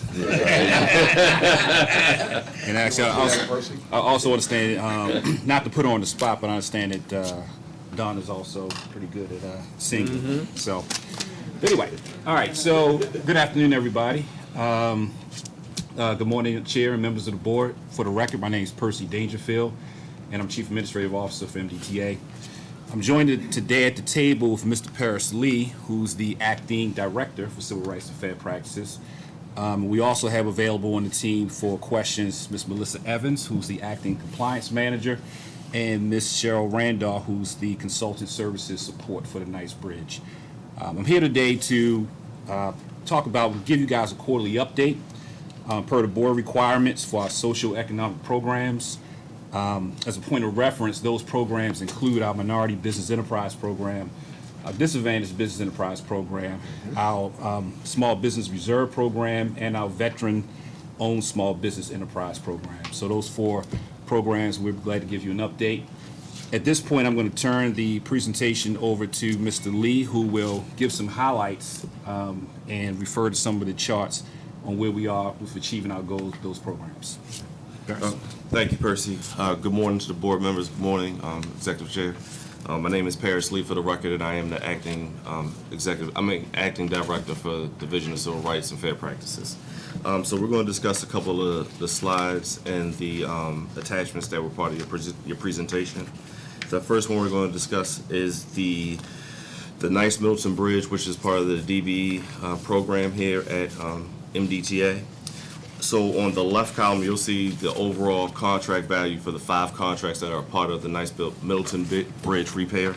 And actually, I also understand, not to put her on the spot, but I understand that Don is also pretty good at singing. So, anyway, all right. So, good afternoon, everybody. Good morning, Chair and members of the board. For the record, my name is Percy Dangerfield, and I'm Chief Administrative Officer for MDTA. I'm joined today at the table with Mr. Paris Lee, who's the Acting Director for Civil Rights and Fair Practices. We also have available on the team for questions Ms. Melissa Evans, who's the Acting Compliance Manager, and Ms. Cheryl Randolph, who's the Consultant Services Support for the Nice Bridge. I'm here today to give you guys a quarterly update per the board requirements for our socioeconomic programs. As a point of reference, those programs include our Minority Business Enterprise Program, our Disadvantaged Business Enterprise Program, our Small Business Reserve Program, and our Veteran-Owned Small Business Enterprise Program. So those 4 programs, we're glad to give you an update. At this point, I'm going to turn the presentation over to Mr. Lee, who will give some highlights and refer to some of the charts on where we are with achieving our goals, those programs. Thank you, Percy. Good morning to the board members. Good morning, Executive Chair. My name is Paris Lee, for the record, and I am the acting acting director for Division of Civil Rights and Fair Practices. So we're going to discuss a couple of the slides and the attachments that were part of your presentation. The first one we're going to discuss is the Nice Middleton Bridge, which is part of the DBE program here at MDTA. So on the left column, you'll see the overall contract value for the 5 contracts that are part of the Nice Middleton Bridge repair.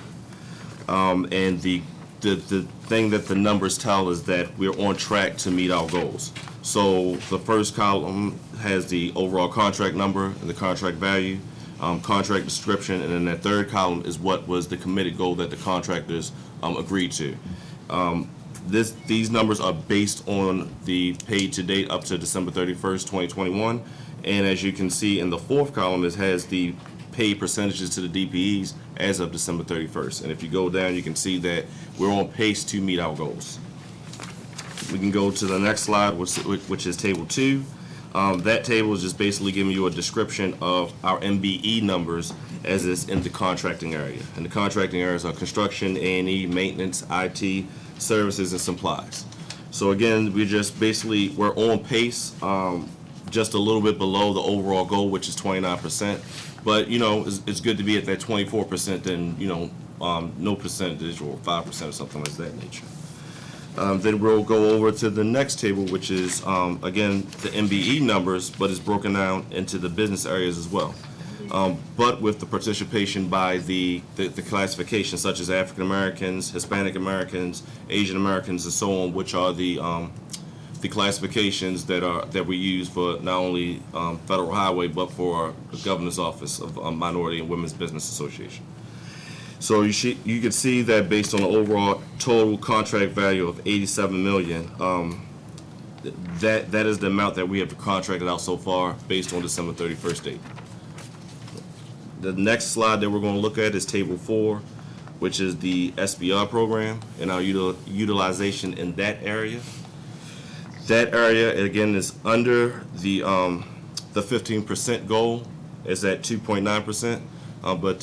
And the thing that the numbers tell is that we're on track to meet our goals. So the first column has the overall contract number and the contract value, contract description, and then that third column is what was the committed goal that the contractors agreed to. These numbers are based on the paid to date up to December 31st, 2021. And as you can see in the 4th column, it has the paid percentages to the DPEs as of December 31st. And if you go down, you can see that we're on pace to meet our goals. We can go to the next slide, which is table 2. That table is just basically giving you a description of our MBE numbers as is in the contracting area. And the contracting areas are construction, A&E, maintenance, IT, services, and supplies. So again, we're on pace, just a little bit below the overall goal, which is 29%. But it's good to be at that 24% than no percentage or 5% or something like that nature. Then we'll go over to the next table, which is again the MBE numbers, but it's broken down into the business areas as well. But with the participation by the classifications such as African Americans, Hispanic Americans, Asian Americans, and so on, which are the classifications that we use for not only Federal Highway but for the Governor's Office of Minority and Women's Business Association. So you can see that based on the overall total contract value of $87 million, that is the amount that we have contracted out so far based on December 31st date. The next slide that we're going to look at is table 4, which is the SBR program and our utilization in that area. That area, again, is under the 15% goal. It's at 2.9%, but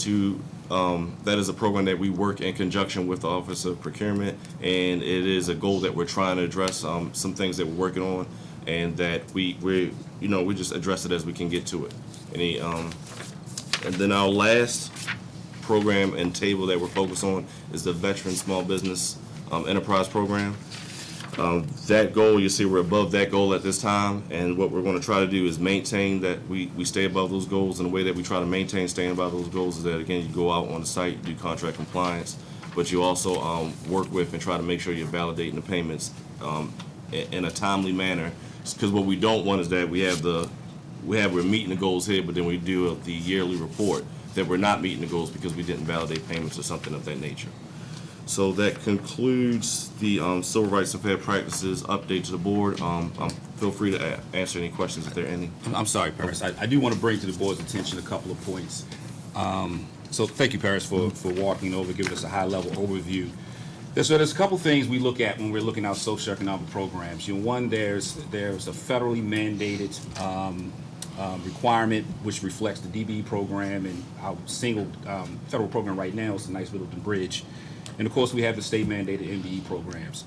that is a program that we work in conjunction with the Office of Procurement, and it is a goal that we're trying to address, some things that we're working on, and that we just address it as we can get to it. And then our last program and table that we're focused on is the Veteran Small Business enterprise program. That goal, you see we're above that goal at this time, and what we're going to try to do is maintain that we stay above those goals. And the way that we try to maintain staying above those goals is that, again, you go out on the site, you do contract compliance, but you also work with and try to make sure you're validating the payments in a timely manner. Because what we don't want is that we're meeting the goals here, but then we do the yearly report that we're not meeting the goals because we didn't validate payments or something of that nature. So that concludes the civil rights and fair practices update to the board. Feel free to answer any questions if there are any. I'm sorry, Paris. I do want to bring to the board's attention a couple of points. So thank you, Paris, for walking over, giving us a high-level overview. There's a couple things we look at when we're looking at socioeconomic programs. One, there's a federally mandated requirement which reflects the DBE program, and our single federal program right now is the Nice Middleton Bridge. And of course, we have the state mandated MDE programs.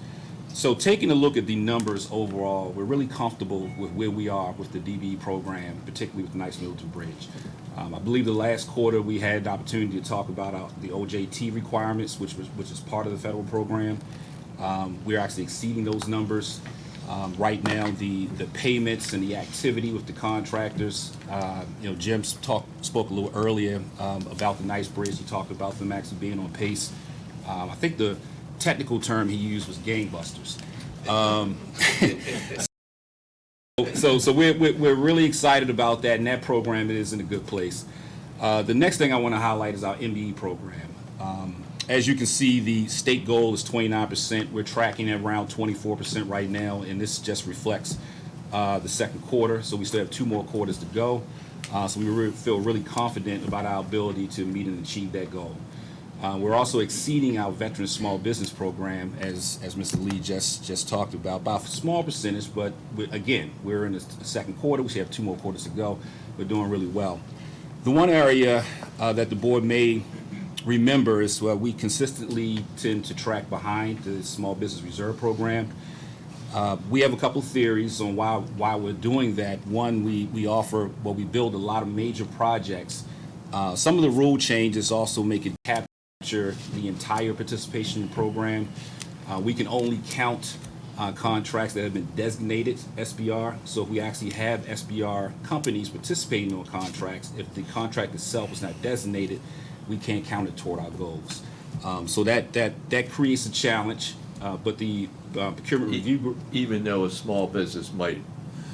So taking a look at the numbers overall, we're really comfortable with where we are with the DBE program, particularly with the Nice Middleton Bridge. I believe the last quarter we had the opportunity to talk about the OJT requirements, which is part of the federal program. We're actually exceeding those numbers. Right now, the payments and the activity with the contractors, Jim spoke a little earlier about the Nice Bridge. He talked about them actually being on pace. I think the technical term he used was gangbusters. So we're really excited about that, and that program is in a good place. The next thing I want to highlight is our MDE program. As you can see, the state goal is 29%. We're tracking at around 24% right now, and this just reflects the second quarter. So we still have 2 more quarters to go. So we feel really confident about our ability to meet and achieve that goal. We're also exceeding our veteran small business program, as Mr. Lee just talked about, by a small percentage, but again, we're in the second quarter. We should have 2 more quarters to go. We're doing really well. The one area that the board may remember is we consistently tend to track behind the Small Business Reserve Program. We have a couple of theories on why we're doing that. One, we build a lot of major projects. Some of the rule changes also make it capture the entire participation in the program. We can only count contracts that have been designated SBR. So if we actually have SBR companies participating on contracts, if the contract itself is not designated, we can't count it toward our goals. So that creates a challenge. But the procurement review group, even though a small business might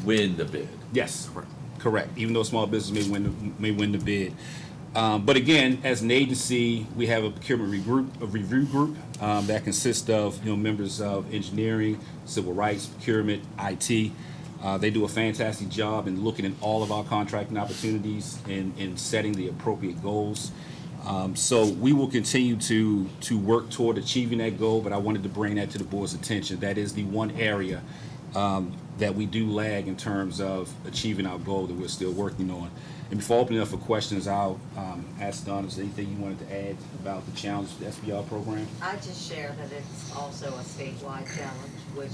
win the bid. Yes, correct. Even though a small business may win the bid. But again, as an agency, we have a procurement review group that consists of members of engineering, civil rights, procurement, IT. They do a fantastic job in looking at all of our contracting opportunities and setting the appropriate goals. So we will continue to work toward achieving that goal, but I wanted to bring that to the board's attention. That is the one area that we do lag in terms of achieving our goal that we're still working on. And before opening up for questions, I'll ask Don, is there anything you wanted to add about the challenge of the SBR program? I just share that it's also a statewide challenge, which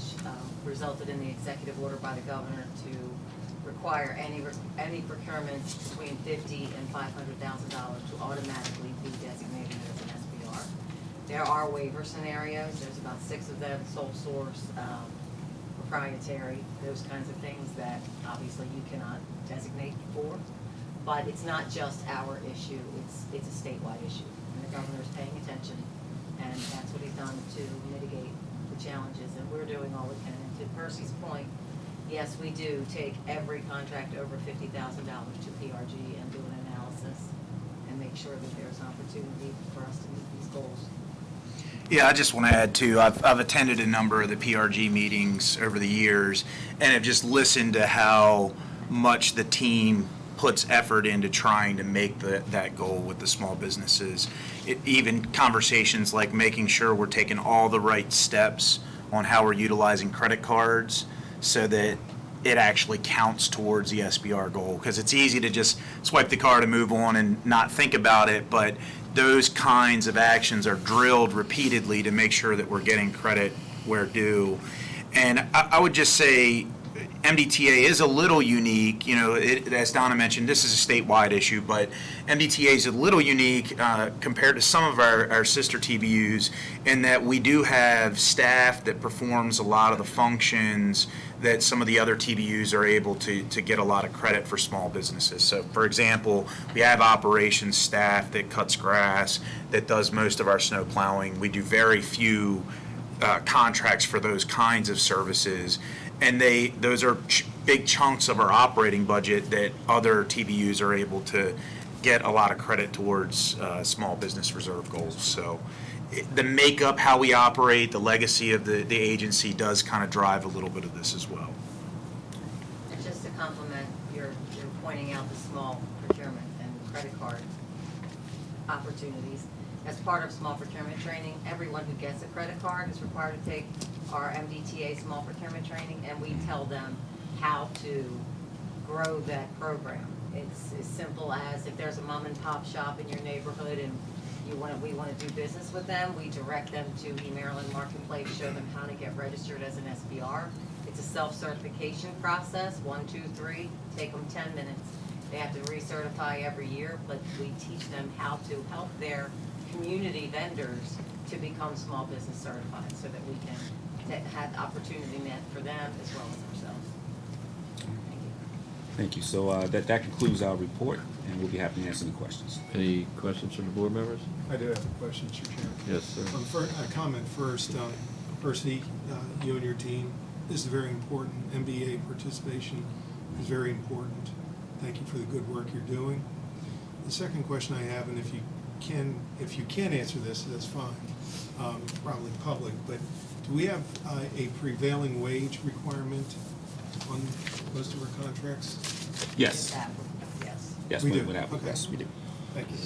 resulted in the executive order by the governor to require any procurement between $50,000 and $500,000 to automatically be designated as an SBR. There are waiver scenarios. There's about 6 of them: sole source, proprietary, those kinds of things that obviously you cannot designate for. But it's not just our issue, it's a statewide issue. And the governor's paying attention, and that's what he's done to mitigate the challenges. And we're doing all we can. And to Percy's point, yes, we do take every contract over $50,000 to PRG and do an analysis and make sure that there's an opportunity for us to meet these goals. Yeah, I just want to add too, I've attended a number of the PRG meetings over the years and have just listened to how much the team puts effort into trying to make that goal with the small businesses. Even conversations like making sure we're taking all the right steps on how we're utilizing credit cards so that it actually counts towards the SBR goal. Because it's easy to just swipe the card and move on and not think about it, but those kinds of actions are drilled repeatedly to make sure that we're getting credit where due. And I would just say, MDTA is a little unique, as Donna mentioned, this is a statewide issue, but MDTA is a little unique compared to some of our sister TBUs in that we do have staff that performs a lot of the functions that some of the other TBUs are able to get a lot of credit for small businesses. So, for example, we have operations staff that cuts grass, that does most of our snow plowing. We do very few contracts for those kinds of services, and those are big chunks of our operating budget that other TBUs are able to get a lot of credit towards small business reserve goals. So the makeup, how we operate, the legacy of the agency does kind of drive a little bit of this as well. And just to complement, you're pointing out the small procurement and credit card opportunities. As part of small procurement training, everyone who gets a credit card is required to take our MDTA small procurement training, and we tell them how to grow that program. It's as simple as if there's a mom and pop shop in your neighborhood and we want to do business with them, we direct them to eMaryland Marketplace, show them how to get registered as an SBR. It's a self-certification process, 1, 2, 3, take them 10 minutes. They have to recertify every year, but we teach them how to help their community vendors to become small business certified so that we can have opportunity met for them as well as ourselves. Thank you. So that concludes our report, and we'll be happy to answer any questions. Any questions from the board members? I do have a question, Mr. Chairman. Yes, sir. A comment first. Percy, you and your team, this is very important. MBA participation is very important. Thank you for the good work you're doing. The second question I have, and if you can answer this, that's fine, probably public, but do we have a prevailing wage requirement on most of our contracts? Yes. Yes. Yes, We do. Okay. Yes, we do. Thank you.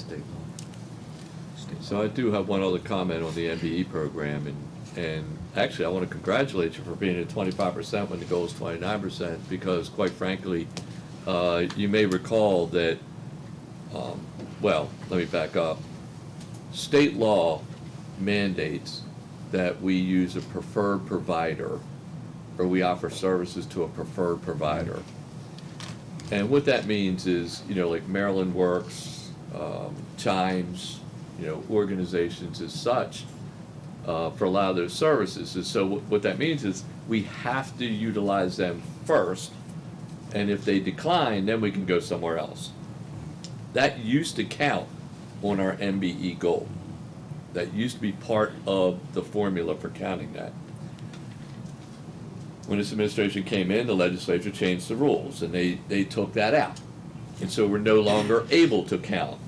So I do have one other comment on the MBE program, and actually I want to congratulate you for being at 25% when the goal is 29%, because quite frankly, you may recall that, well, let me back up. State law mandates that we use a preferred provider, or we offer services to a preferred provider. And what that means is, like Maryland Works, Chimes, organizations as such, for a lot of those services. And so what that means is we have to utilize them first, and if they decline, then we can go somewhere else. That used to count on our MBE goal. That used to be part of the formula for counting that. When this administration came in, the legislature changed the rules, and they took that out. And so we're no longer able to count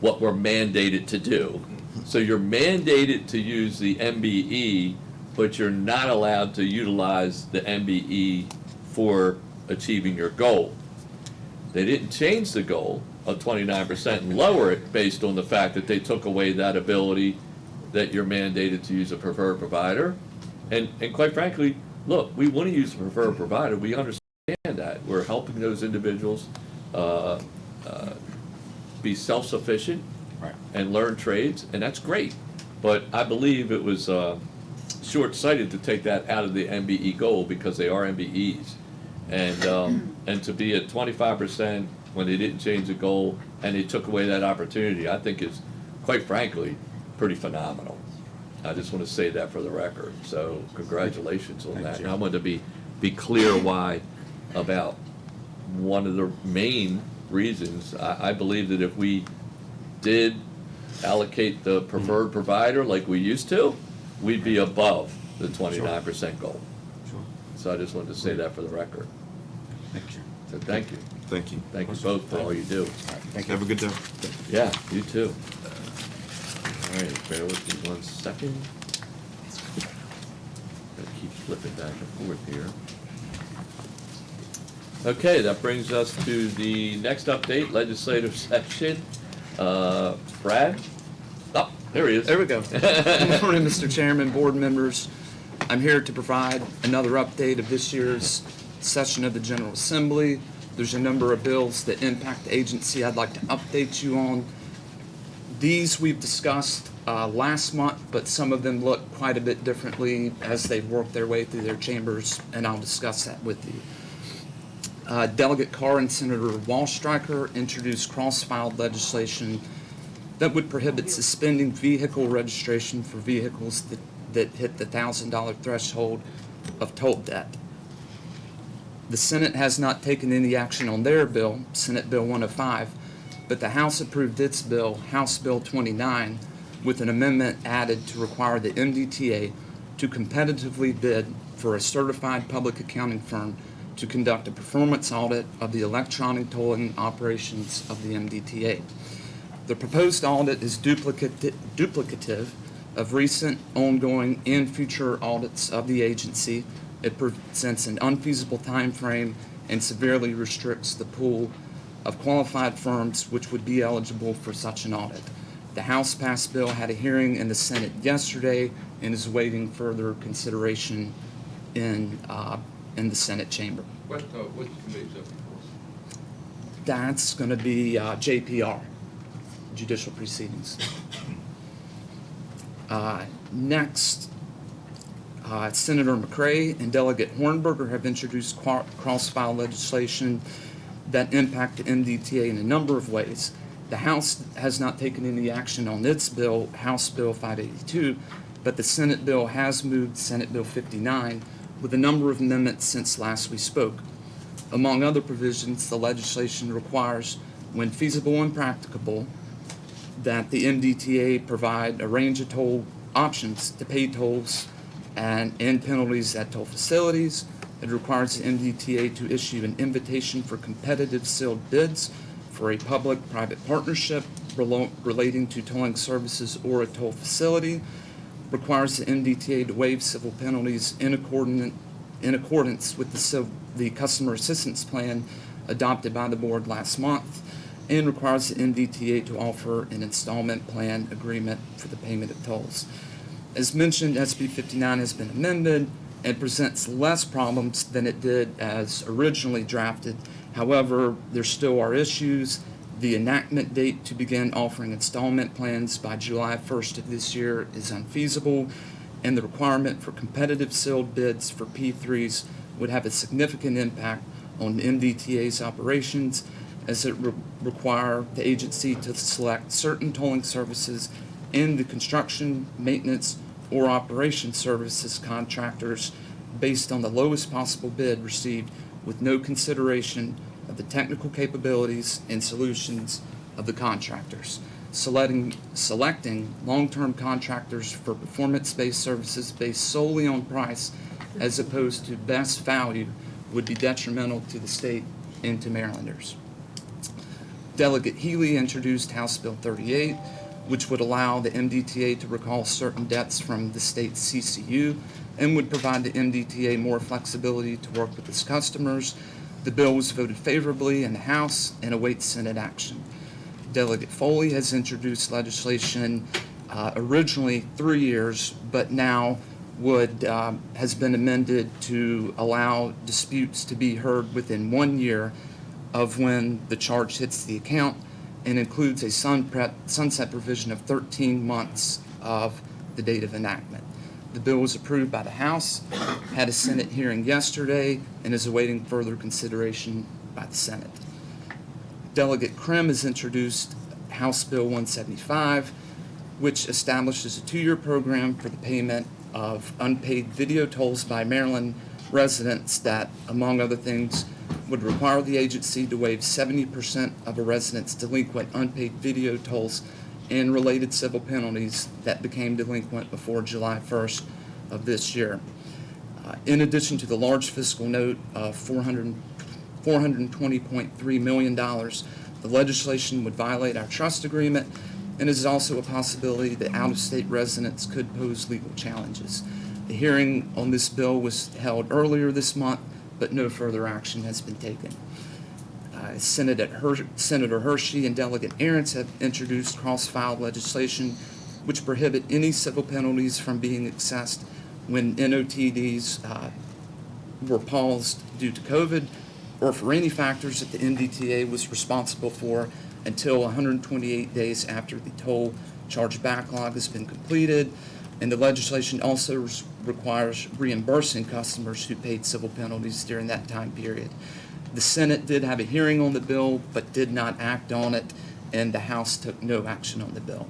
what we're mandated to do. So you're mandated to use the MBE, but you're not allowed to utilize the MBE for achieving your goal. They didn't change the goal of 29% and lower it based on the fact that they took away that ability that you're mandated to use a preferred provider. And quite frankly, look, we want to use a preferred provider. We understand that. We're helping those individuals be self-sufficient and learn trades, and that's great. But I believe it was short-sighted to take that out of the MBE goal because they are MBEs. And to be at 25% when they didn't change the goal and they took away that opportunity, I think is, quite frankly, pretty phenomenal. I just want to say that for the record. So congratulations on that. And I wanted to be clear why about one of the main reasons. I believe that if we did allocate the preferred provider like we used to, we'd be above the 29% goal. Sure. So I just wanted to say that for the record. Thank you. So thank you. Thank you. Thank you both for all you do. Thank you. Have a good day. Yeah, you too. All right, bear with me 1 second. Gotta keep flipping back and forth here. Okay, that brings us to the next update, legislative session. Brad? Oh, there he is. There we go. Good morning, Mr. Chairman, board members. I'm here to provide another update of this year's session of the General Assembly. There's a number of bills that impact the agency I'd like to update you on. These we've discussed last month, but some of them look quite a bit differently as they've worked their way through their chambers, and I'll discuss that with you. Delegate Carr and Senator Wallstreicher introduced cross-filed legislation that would prohibit suspending vehicle registration for vehicles that hit the $1,000 threshold of toll debt. The Senate has not taken any action on their bill, Senate Bill 105, but the House approved its bill, House Bill 29, with an amendment added to require the MDTA to competitively bid for a certified public accounting firm to conduct a performance audit of the electronic tolling operations of the MDTA. The proposed audit is duplicative of recent, ongoing, and future audits of the agency. It presents an unfeasible time frame and severely restricts the pool of qualified firms which would be eligible for such an audit. The House-passed bill had a hearing in the Senate yesterday and is awaiting further consideration in the Senate chamber. What committee is that for? That's going to be JPR, Judicial Proceedings. Next, Senator McCray and Delegate Hornberger have introduced cross-file legislation that impact the MDTA in a number of ways. The House has not taken any action on its bill, House Bill 582, but the Senate bill has moved Senate Bill 59 with a number of amendments since last we spoke. Among other provisions, the legislation requires, when feasible and practicable, that the MDTA provide a range of toll options to pay tolls and penalties at toll facilities. It requires the MDTA to issue an invitation for competitive sealed bids for a public-private partnership relating to tolling services or a toll facility. Requires the MDTA to waive civil penalties in accordance with the Customer Assistance Plan adopted by the board last month, and requires the MDTA to offer an installment plan agreement for the payment of tolls. As mentioned, SB 59 has been amended and presents less problems than it did as originally drafted. However, there still are issues. The enactment date to begin offering installment plans by July 1st of this year is unfeasible, and the requirement for competitive sealed bids for P3s would have a significant impact on MDTA's operations, as it require the agency to select certain tolling services and the construction, maintenance, or operation services contractors based on the lowest possible bid received with no consideration of the technical capabilities and solutions of the contractors. Selecting long-term contractors for performance-based services based solely on price as opposed to best value would be detrimental to the state and to Marylanders. Delegate Healy introduced House Bill 38, which would allow the MDTA to recall certain debts from the state's CCU and would provide the MDTA more flexibility to work with its customers. The bill was voted favorably in the House and awaits Senate action. Delegate Foley has introduced legislation originally 3 years, but now has been amended to allow disputes to be heard within 1 year of when the charge hits the account, and includes a sunset provision of 13 months of the date of enactment. The bill was approved by the House, had a Senate hearing yesterday, and is awaiting further consideration by the Senate. Delegate Krim has introduced House Bill 175, which establishes a 2-year program for the payment of unpaid video tolls by Maryland residents that, among other things, would require the agency to waive 70% of a resident's delinquent unpaid video tolls and related civil penalties that became delinquent before July 1st of this year. In addition to the large fiscal note of $420.3 million, the legislation would violate our trust agreement, and is also a possibility that out-of-state residents could pose legal challenges. The hearing on this bill was held earlier this month, but no further action has been taken. Senator Hershey and Delegate Ahrens have introduced cross-filed legislation which prohibit any civil penalties from being assessed when NOTDs were paused due to COVID, or for any factors that the MDTA was responsible for until 128 days after the toll charge backlog has been completed, and the legislation also requires reimbursing customers who paid civil penalties during that time period. The Senate did have a hearing on the bill, but did not act on it, and the House took no action on the bill.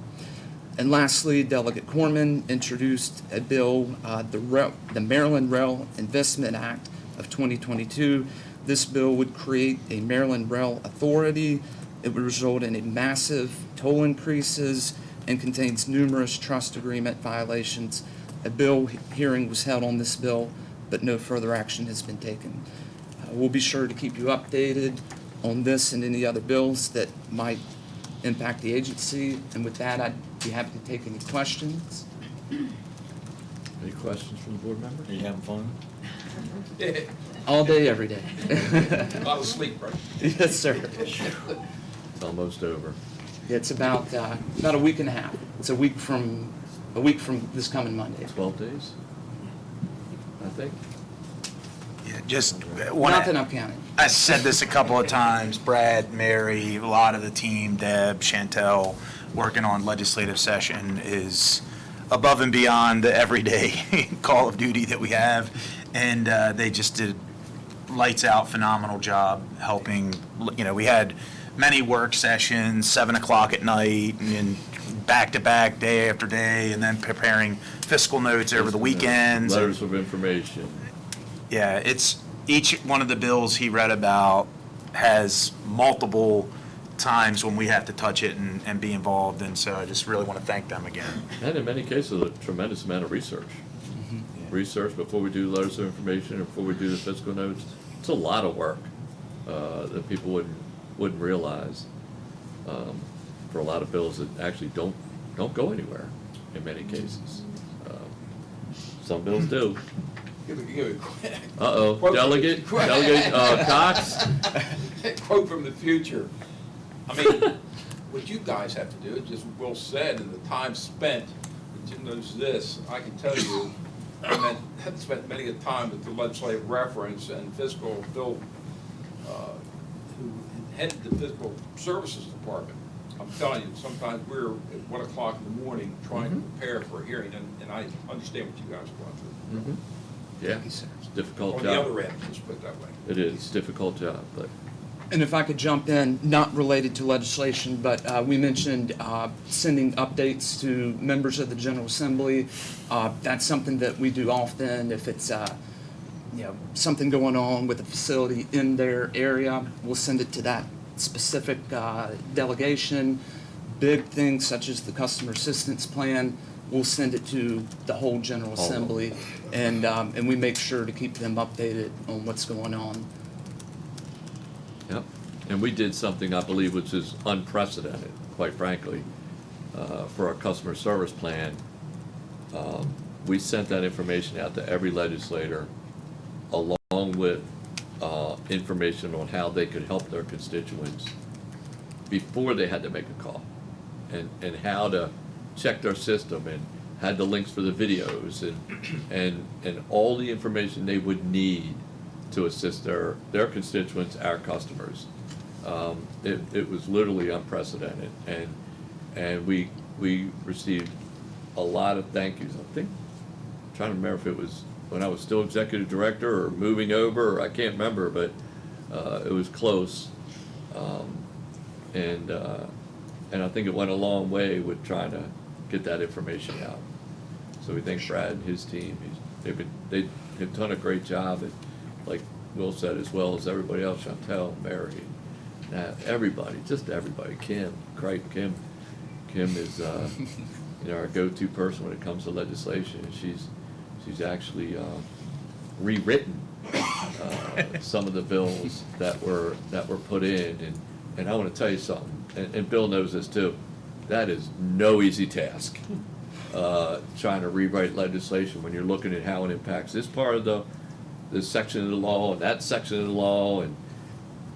And lastly, Delegate Corman introduced a bill, the Maryland Rail Investment Act of 2022. This bill would create a Maryland Rail Authority. It would result in a massive toll increases and contains numerous trust agreement violations. A bill hearing was held on this bill, but no further action has been taken. We'll be sure to keep you updated on this and any other bills that might impact the agency. And with that, I'd be happy to take any questions. Any questions from the board member? Are you having fun? All day, every day. A lot of sleep, right? Yes, sir. It's almost over. It's about a week and a half. It's a week from this coming Monday. 12 days, I think. Yeah, just Nothing I'm counting. I said this a couple of times, Brad, Mary, a lot of the team, Deb, Chantel, working on legislative session is above and beyond the everyday call of duty that we have. And they just did lights out, phenomenal job helping. We had many work sessions, 7 o'clock at night, and back to back, day after day, and then preparing fiscal notes over the weekends. Letters of information. Yeah, it's each one of the bills he read about has multiple times when we have to touch it and be involved, and so I just really want to thank them again. And in many cases, a tremendous amount of research. Research before we do letters of information and before we do the fiscal notes. It's a lot of work that people wouldn't realize for a lot of bills that actually don't go anywhere in many cases. Some bills do. Uh-oh, Delegate Cox? Quote from the future. I mean, what you guys have to do, it just Will said, and the time spent, but Jim knows this, I can tell you, I have spent many a time with the legislative reference and fiscal Bill, who headed the fiscal services department. I'm telling you, sometimes we're at 1 o'clock in the morning trying to prepare for a hearing, and I understand what you guys are going through. Yeah, it's a difficult On job. the other end, let's put it that way. It is, it's a difficult job, but And if I could jump in, not related to legislation, but we mentioned sending updates to members of the General Assembly. That's something that we do often. If it's something going on with a facility in their area, we'll send it to that specific delegation. Big things such as the customer assistance plan, we'll send it to the whole General Assembly, and we make sure to keep them updated on what's going on. Yep, and we did something, I believe, which is unprecedented, quite frankly, for our customer service plan. We sent that information out to every legislator, along with information on how they could help their constituents before they had to make a call, and how to check their system, and had the links for the videos, and all the information they would need to assist their constituents, our customers. It was literally unprecedented, and we received a lot of thank yous. I'm trying to remember if it was when I was still executive director or moving over, or I can't remember, but it was close. And I think it went a long way with trying to get that information out. So we thank Brad and his team. They've done a great job, and like Will said, as well as everybody else, Chantel, Mary, everybody, just everybody. Kim is our go-to person when it comes to legislation. She's actually rewritten some of the bills that were put in, and I want to tell you something, and Bill knows this too. That is no easy task. Trying to rewrite legislation when you're looking at how it impacts this part of this section of the law and that section of the law, and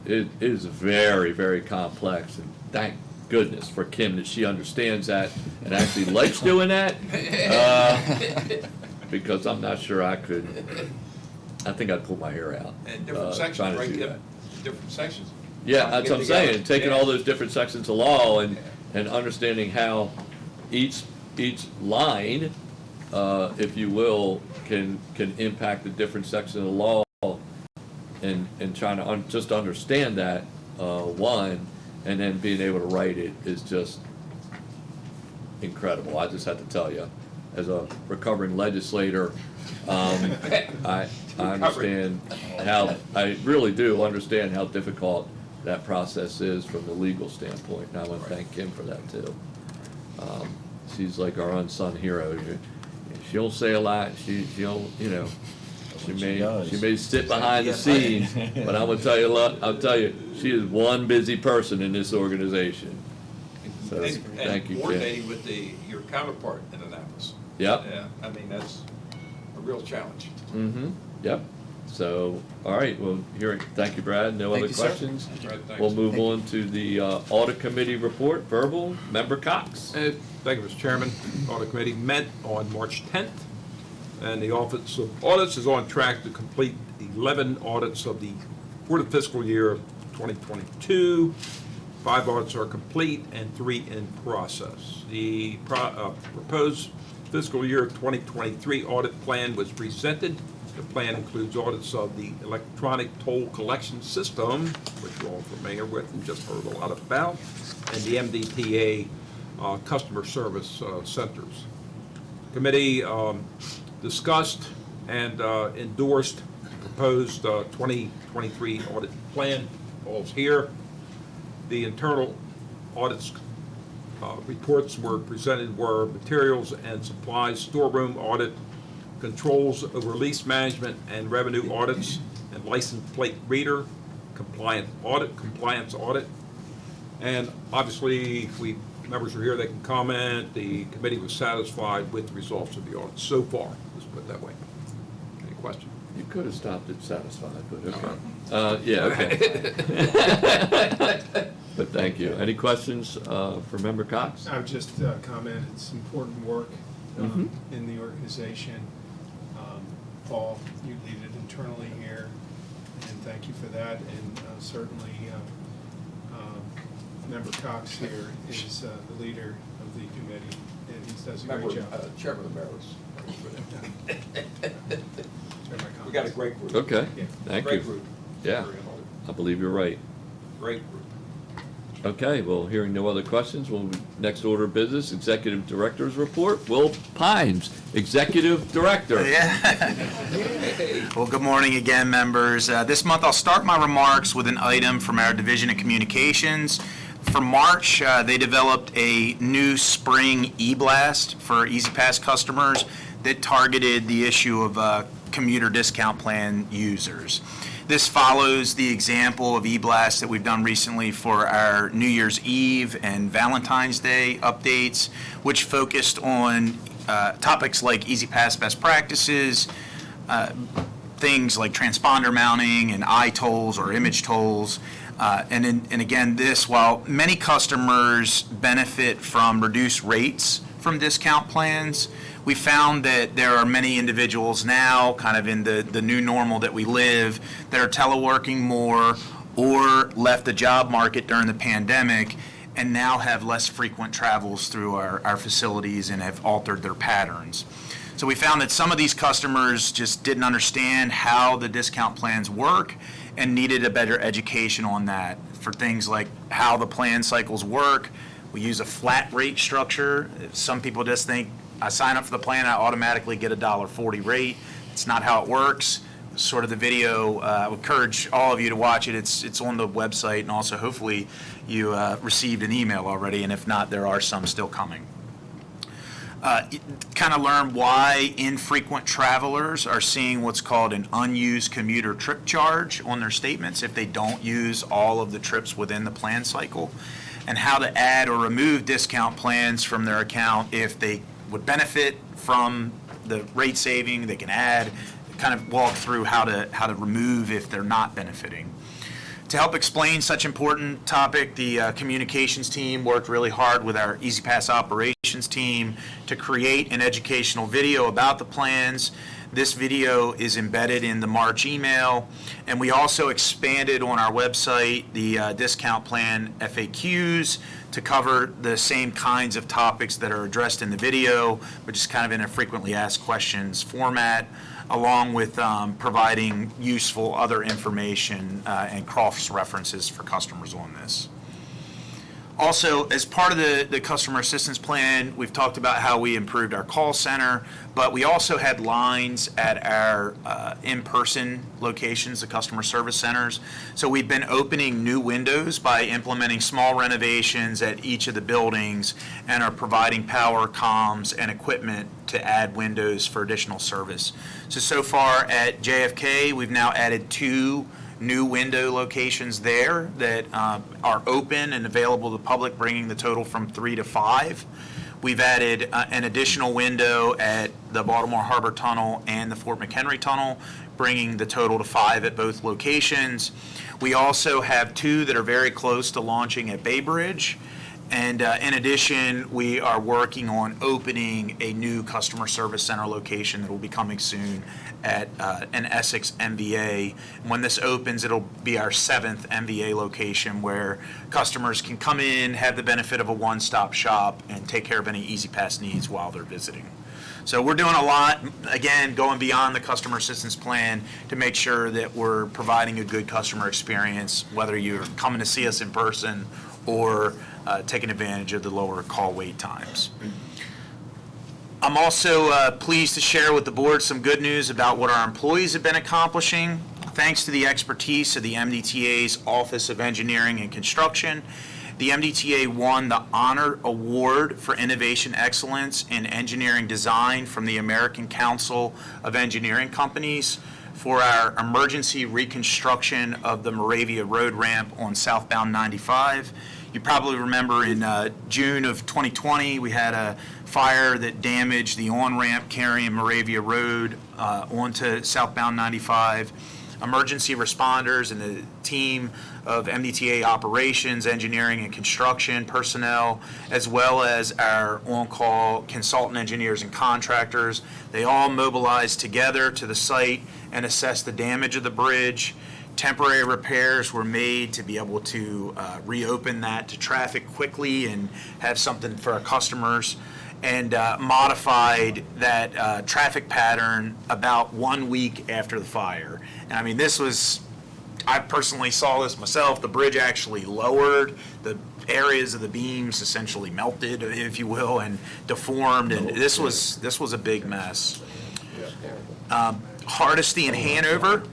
it is very, very complex. And thank goodness for Kim that she understands that and actually likes doing that, because I'm not sure I could. I think I'd pull my hair out. And different sections, trying to right? do that. Different sections. Yeah, that's what I'm saying. Taking all those different sections of law and understanding how each line, if you will, can impact a different section of the law, and trying to just understand that, one, and then being able to write it is just incredible. I just have to tell you, as a recovering legislator, I understand I really do understand how difficult that process is from the legal standpoint, and I want to thank Kim for that too. She's like our unsung hero. She don't say a lot. She don't, she may sit behind the scenes, but I'm gonna tell you, I'll tell you, she is one busy person in this organization. So thank you, Kim. Coordinating with your counterpart in Annapolis. Yep. Yeah, I mean, that's a real challenge. Mm-hmm. Yep. So, all right, well, thank you, Brad. No other questions? Brad, thanks. We'll move on to the Audit Committee report, verbal, Member Cox. Thank you, Mr. Chairman. Audit Committee met on March 10th, and the Office of Audits is on track to complete 11 audits for the fiscal year of 2022. 5 audits are complete and 3 in process. The proposed fiscal year 2023 audit plan was presented. The plan includes audits of the electronic toll collection system, which you're all familiar with and just heard a lot about, and the MDTA customer service centers. The committee discussed and endorsed the proposed 2023 audit plan. All's here. The internal audits reports were presented were materials and supplies, storeroom audit, controls over lease management and revenue audits, and license plate reader, compliance audit. And obviously, if members are here, they can comment. The committee was satisfied with the results of the audit so far. Let's put it that way. Any questions? You could have stopped at satisfied, but okay. Yeah, okay. But thank you. Any questions for Member Cox? I would just comment, it's important work in the organization. Paul, you lead it internally here, and thank you for that. And certainly, Member Cox here is the leader of the committee, and he does a great job. Chairman Emeritus. We got a great group. Okay, Yeah. thank Great you. group. Yeah, I believe you're right. Great group. Okay, well, hearing no other questions, next order of business, Executive Director's report. Will Pines, Executive Director. Yeah. Well, good morning again, members. This month I'll start my remarks with an item from our Division of Communications. For March, they developed a new spring e-blast for EasyPass customers that targeted the issue of commuter discount plan users. This follows the example of e-blast that we've done recently for our New Year's Eve and Valentine's Day updates, which focused on topics like EasyPass best practices, things like transponder mounting and eye tolls or image tolls. And again, while many customers benefit from reduced rates from discount plans, we found that there are many individuals now, kind of in the new normal that we live, that are teleworking more or left the job market during the pandemic and now have less frequent travels through our facilities and have altered their patterns. So we found that some of these customers just didn't understand how the discount plans work and needed a better education on that for things like how the plan cycles work. We use a flat rate structure. Some people just think, I sign up for the plan, I automatically get a $1.40 rate. It's not how it works. Sort of the video, I would encourage all of you to watch it. It's on the website, and also hopefully you received an email already, and if not, there are some still coming. Kind of learn why infrequent travelers are seeing what's called an unused commuter trip charge on their statements if they don't use all of the trips within the plan cycle, and how to add or remove discount plans from their account if they would benefit from the rate saving. They can add, kind of walk through how to remove if they're not benefiting. To help explain such important topic, the communications team worked really hard with our EasyPass operations team to create an educational video about the plans. This video is embedded in the March email, and we also expanded on our website the discount plan FAQs to cover the same kinds of topics that are addressed in the video, but just kind of in a frequently asked questions format, along with providing useful other information and cross-references for customers on this. Also, as part of the customer assistance plan, we've talked about how we improved our call center, but we also had lines at our in-person locations, the customer service centers. So we've been opening new windows by implementing small renovations at each of the buildings and are providing power, comms, and equipment to add windows for additional service. So far at JFK, we've now added 2 new window locations there that are open and available to the public, bringing the total from 3 to 5. We've added an additional window at the Baltimore Harbor Tunnel and the Fort McHenry Tunnel, bringing the total to 5 at both locations. We also have 2 that are very close to launching at Bay Bridge. And in addition, we are working on opening a new customer service center location that will be coming soon at an Essex MVA. When this opens, it'll be our 7th MVA location where customers can come in, have the benefit of a one-stop shop, and take care of any Easy Pass needs while they're visiting. So we're doing a lot, again, going beyond the customer assistance plan to make sure that we're providing a good customer experience, whether you're coming to see us in person or taking advantage of the lower call wait times. I'm also pleased to share with the board some good news about what our employees have been accomplishing. Thanks to the expertise of the MDTA's Office of Engineering and Construction, the MDTA won the Honor Award for Innovation Excellence in Engineering Design from the American Council of Engineering Companies for our emergency reconstruction of the Moravia Road ramp on southbound 95. You probably remember in June of 2020, we had a fire that damaged the on-ramp carrying Moravia Road onto southbound 95. Emergency responders and the team of MDTA operations, engineering, and construction personnel, as well as our on-call consultant engineers and contractors, they all mobilized together to the site and assessed the damage of the bridge. Temporary repairs were made to be able to reopen that to traffic quickly and have something for our customers, and modified that traffic pattern about 1 week after the fire. And I mean, this was, I personally saw this myself, the bridge actually lowered, the areas of the beams essentially melted, if you will, and deformed, and this was a big mess. Hardesty in Hanover,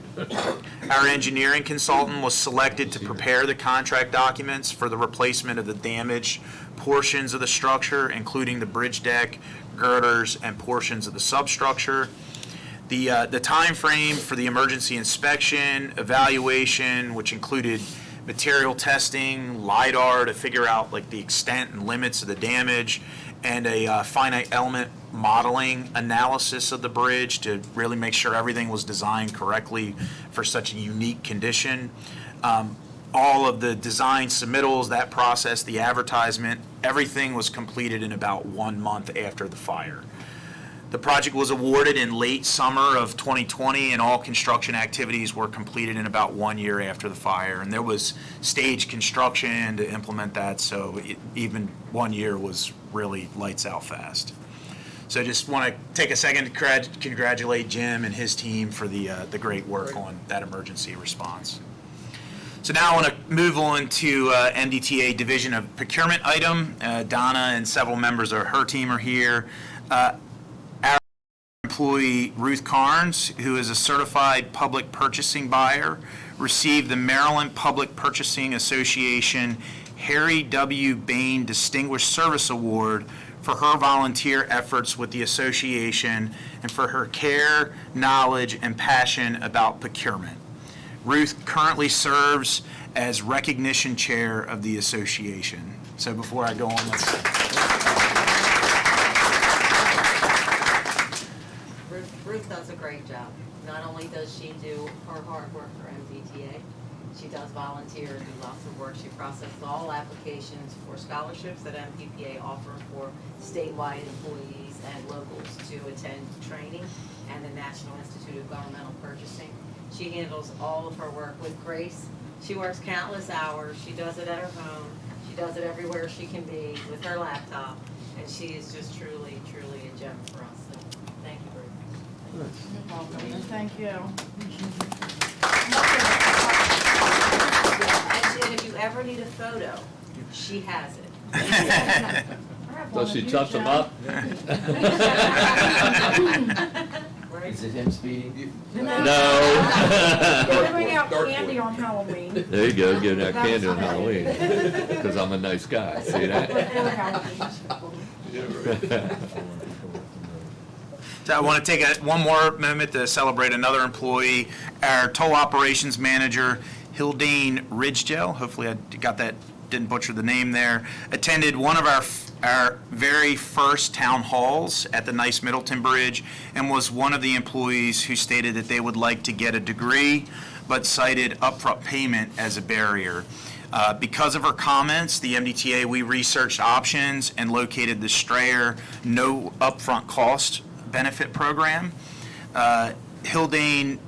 our engineering consultant was selected to prepare the contract documents for the replacement of the damaged portions of the structure, including the bridge deck, girders, and portions of the substructure. The time frame for the emergency inspection, evaluation, which included material testing, LiDAR to figure out like the extent and limits of the damage, and a finite element modeling analysis of the bridge to really make sure everything was designed correctly for such a unique condition. All of the design submittals, that process, the advertisement, everything was completed in about 1 month after the fire. The project was awarded in late summer of 2020, and all construction activities were completed in about 1 year after the fire. And there was staged construction to implement that, so even 1 year was really lights out fast. So I just want to take a second to congratulate Jim and his team for the great work on that emergency response. So now I want to move on to MDTA Division of Procurement item. Donna and several members of her team are here. Our employee Ruth Carnes, who is a certified public purchasing buyer, received the Maryland Public Purchasing Association Harry W. Bain Distinguished Service Award for her volunteer efforts with the association and for her care, knowledge, and passion about procurement. Ruth currently serves as recognition chair of the association. So before I go on, Ruth does a great job. Not only does she do her hard work for MDTA, she does volunteer, do lots of work. She processes all applications for scholarships that MPPA offer for statewide employees and locals to attend training and the National Institute of Governmental Purchasing. She handles all of her work with grace. She works countless hours. She does it at her home. She does it everywhere she can be with her laptop, and she is just truly, truly a gem for us. So thank you very much. You're welcome, thank you. And if you ever need a photo, she has it. So she chops them up? Is it him speeding? No. We're giving out candy on Halloween. There you go, giving out candy on Halloween, because I'm a nice guy, see that? So I want to take one more moment to celebrate another employee, our toll operations manager, Hildane Ridgegel. Hopefully I didn't butcher the name there. Attended one of our very first town halls at the Nice Middleton Bridge and was one of the employees who stated that they would like to get a degree but cited upfront payment as a barrier. Because of her comments, the MDTA, we researched options and located the Strayer no upfront cost benefit program. Hildane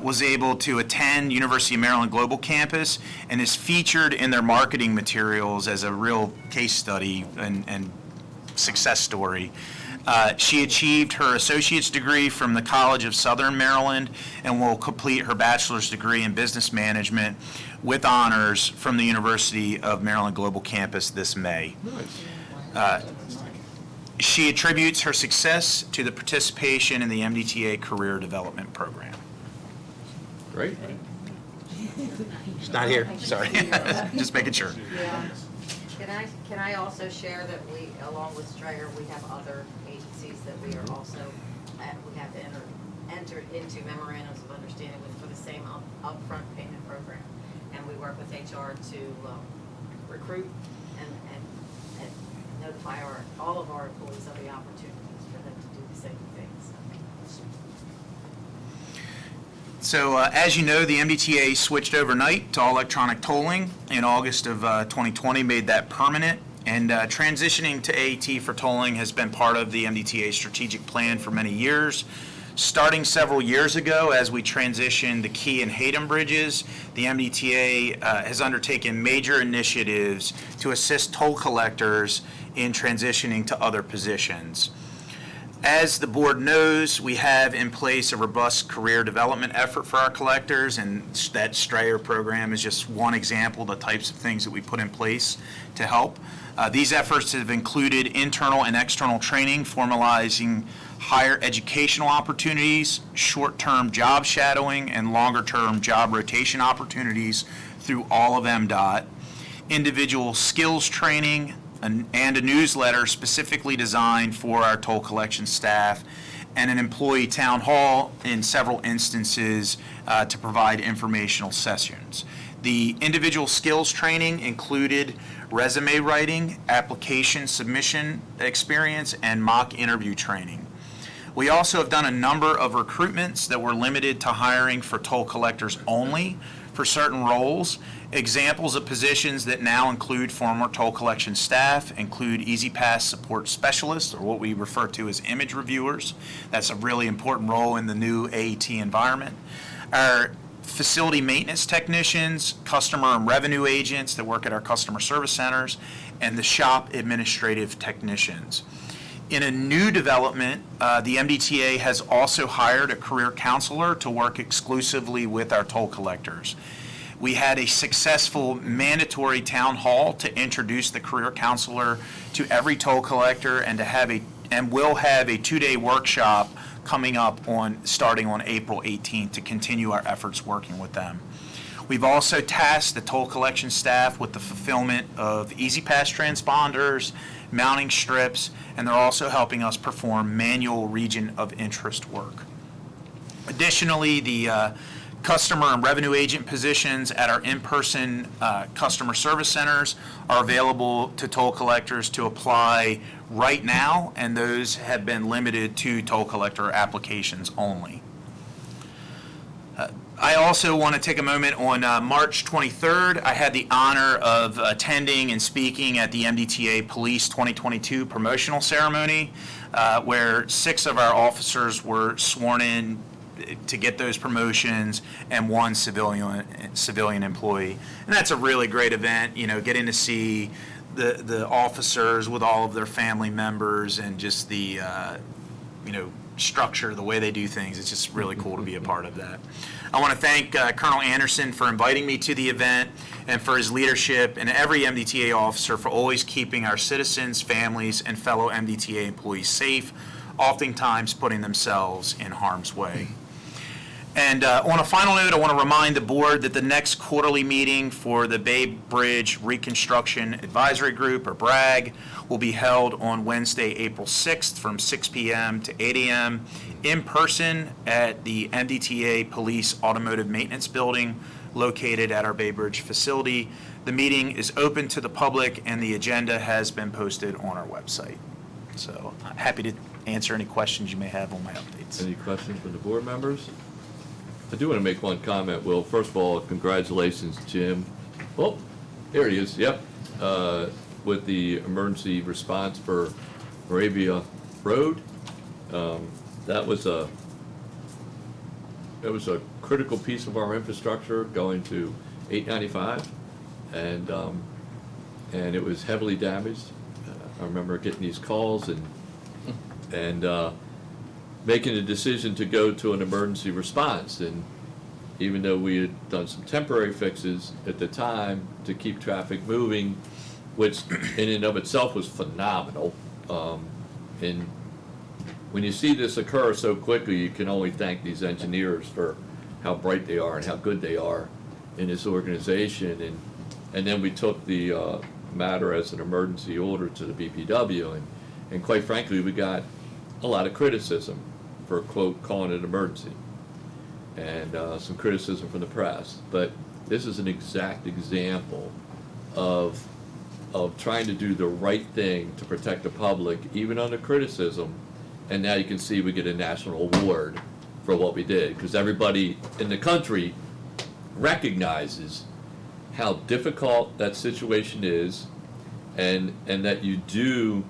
was able to attend University of Maryland Global Campus and is featured in their marketing materials as a real case study and success story. She achieved her associate's degree from the College of Southern Maryland and will complete her bachelor's degree in business management with honors from the University of Maryland Global Campus this May. She attributes her success to the participation in the MDTA Career Development Program. Great. She's not here, sorry. Just making sure. Can I also share that we, along with Strayer, we have other agencies that we are also, we have entered into memorandums of understanding with for the same upfront payment program. And we work with HR to recruit and notify all of our employees of the opportunities for them to do the same things. So as you know, the MDTA switched overnight to all electronic tolling in August of 2020, made that permanent. And transitioning to AET for tolling has been part of the MDTA strategic plan for many years. Starting several years ago, as we transitioned the Key and Hayden bridges, the MDTA has undertaken major initiatives to assist toll collectors in transitioning to other positions. As the board knows, we have in place a robust career development effort for our collectors, and that Strayer program is just one example of the types of things that we put in place to help. These efforts have included internal and external training, formalizing higher educational opportunities, short-term job shadowing, and longer-term job rotation opportunities through all of MDOT, individual skills training, and a newsletter specifically designed for our toll collection staff, and an employee town hall in several instances to provide informational sessions. The individual skills training included resume writing, application submission experience, and mock interview training. We also have done a number of recruitments that were limited to hiring for toll collectors only for certain roles. Examples of positions that now include former toll collection staff include Easy Pass support specialists, or what we refer to as image reviewers. That's a really important role in the new AET environment. Our facility maintenance technicians, customer and revenue agents that work at our customer service centers, and the shop administrative technicians. In a new development, the MDTA has also hired a career counselor to work exclusively with our toll collectors. We had a successful mandatory town hall to introduce the career counselor to every toll collector and will have a 2-day workshop coming up starting on April 18th to continue our efforts working with them. We've also tasked the toll collection staff with the fulfillment of Easy Pass transponders, mounting strips, and they're also helping us perform manual region of interest work. Additionally, the customer and revenue agent positions at our in-person customer service centers are available to toll collectors to apply right now, and those have been limited to toll collector applications only. I also want to take a moment on March 23rd. I had the honor of attending and speaking at the MDTA Police 2022 promotional ceremony, where 6 of our officers were sworn in to get those promotions and one civilian employee. And that's a really great event, you know, getting to see the officers with all of their family members and just the, you know, structure, the way they do things. It's just really cool to be a part of that. I want to thank Colonel Anderson for inviting me to the event and for his leadership, and every MDTA officer for always keeping our citizens, families, and fellow MDTA employees safe, oftentimes putting themselves in harm's way. And on a final note, I want to remind the board that the next quarterly meeting for the Bay Bridge Reconstruction Advisory Group, or BRAG, will be held on Wednesday, April 6th from 6 p.m. to 8 a.m. in person at the MDTA Police Automotive Maintenance Building located at our Bay Bridge facility. The meeting is open to the public and the agenda has been posted on our website. So I'm happy to answer any questions you may have on my updates. Any questions from the board members? I do want to make one comment, Will. First of all, congratulations, Jim. Oh, there he is, yep. With the emergency response for Moravia Road. That was a critical piece of our infrastructure going to 895, and it was heavily damaged. I remember getting these calls and making a decision to go to an emergency response. And even though we had done some temporary fixes at the time to keep traffic moving, which in and of itself was phenomenal, and when you see this occur so quickly, you can only thank these engineers for how bright they are and how good they are in this organization. And then we took the matter as an emergency order to the BPW, and quite frankly, we got a lot of criticism for, quote, calling it an emergency, and some criticism from the press. But this is an exact example of trying to do the right thing to protect the public, even under criticism. And now you can see we get a national award for what we did, because everybody in the country recognizes how difficult that situation is, and that you do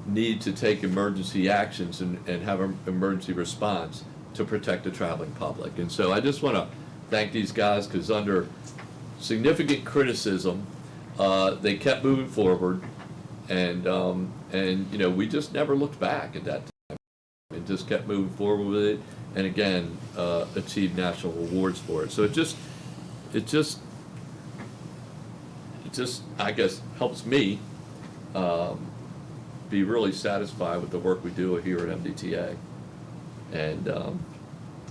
need to take emergency actions and have an emergency response to protect the traveling public. And so I just want to thank these guys, because under significant criticism, they kept moving forward, and you know, we just never looked back at that time and just kept moving forward with it, and again achieved national awards for it. So it just I guess helps me be really satisfied with the work we do here at MDTA. And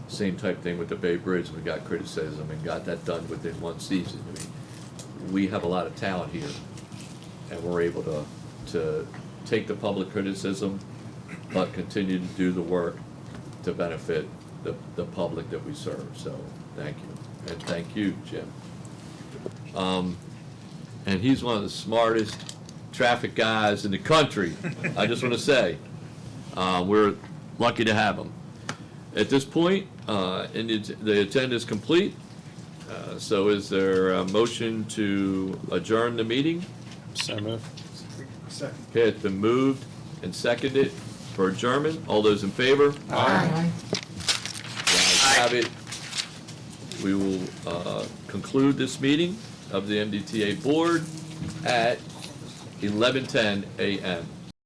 same type thing with the Bay Bridge. We got criticism and got that done within one season. I mean, we have a lot of talent here, and we're able to take the public criticism, but continue to do the work to benefit the public that we serve. So thank you, and thank you, Jim. And he's one of the smartest traffic guys in the country. I just want to say, we're lucky to have him. At this point, the agenda is complete. So is there a motion to adjourn the meeting? So moved. Second. Okay, it's been moved and seconded for adjournment. All those in favor? Aye. The ayes have it. We will conclude this meeting of the MDTA Board at 11:10 a.m.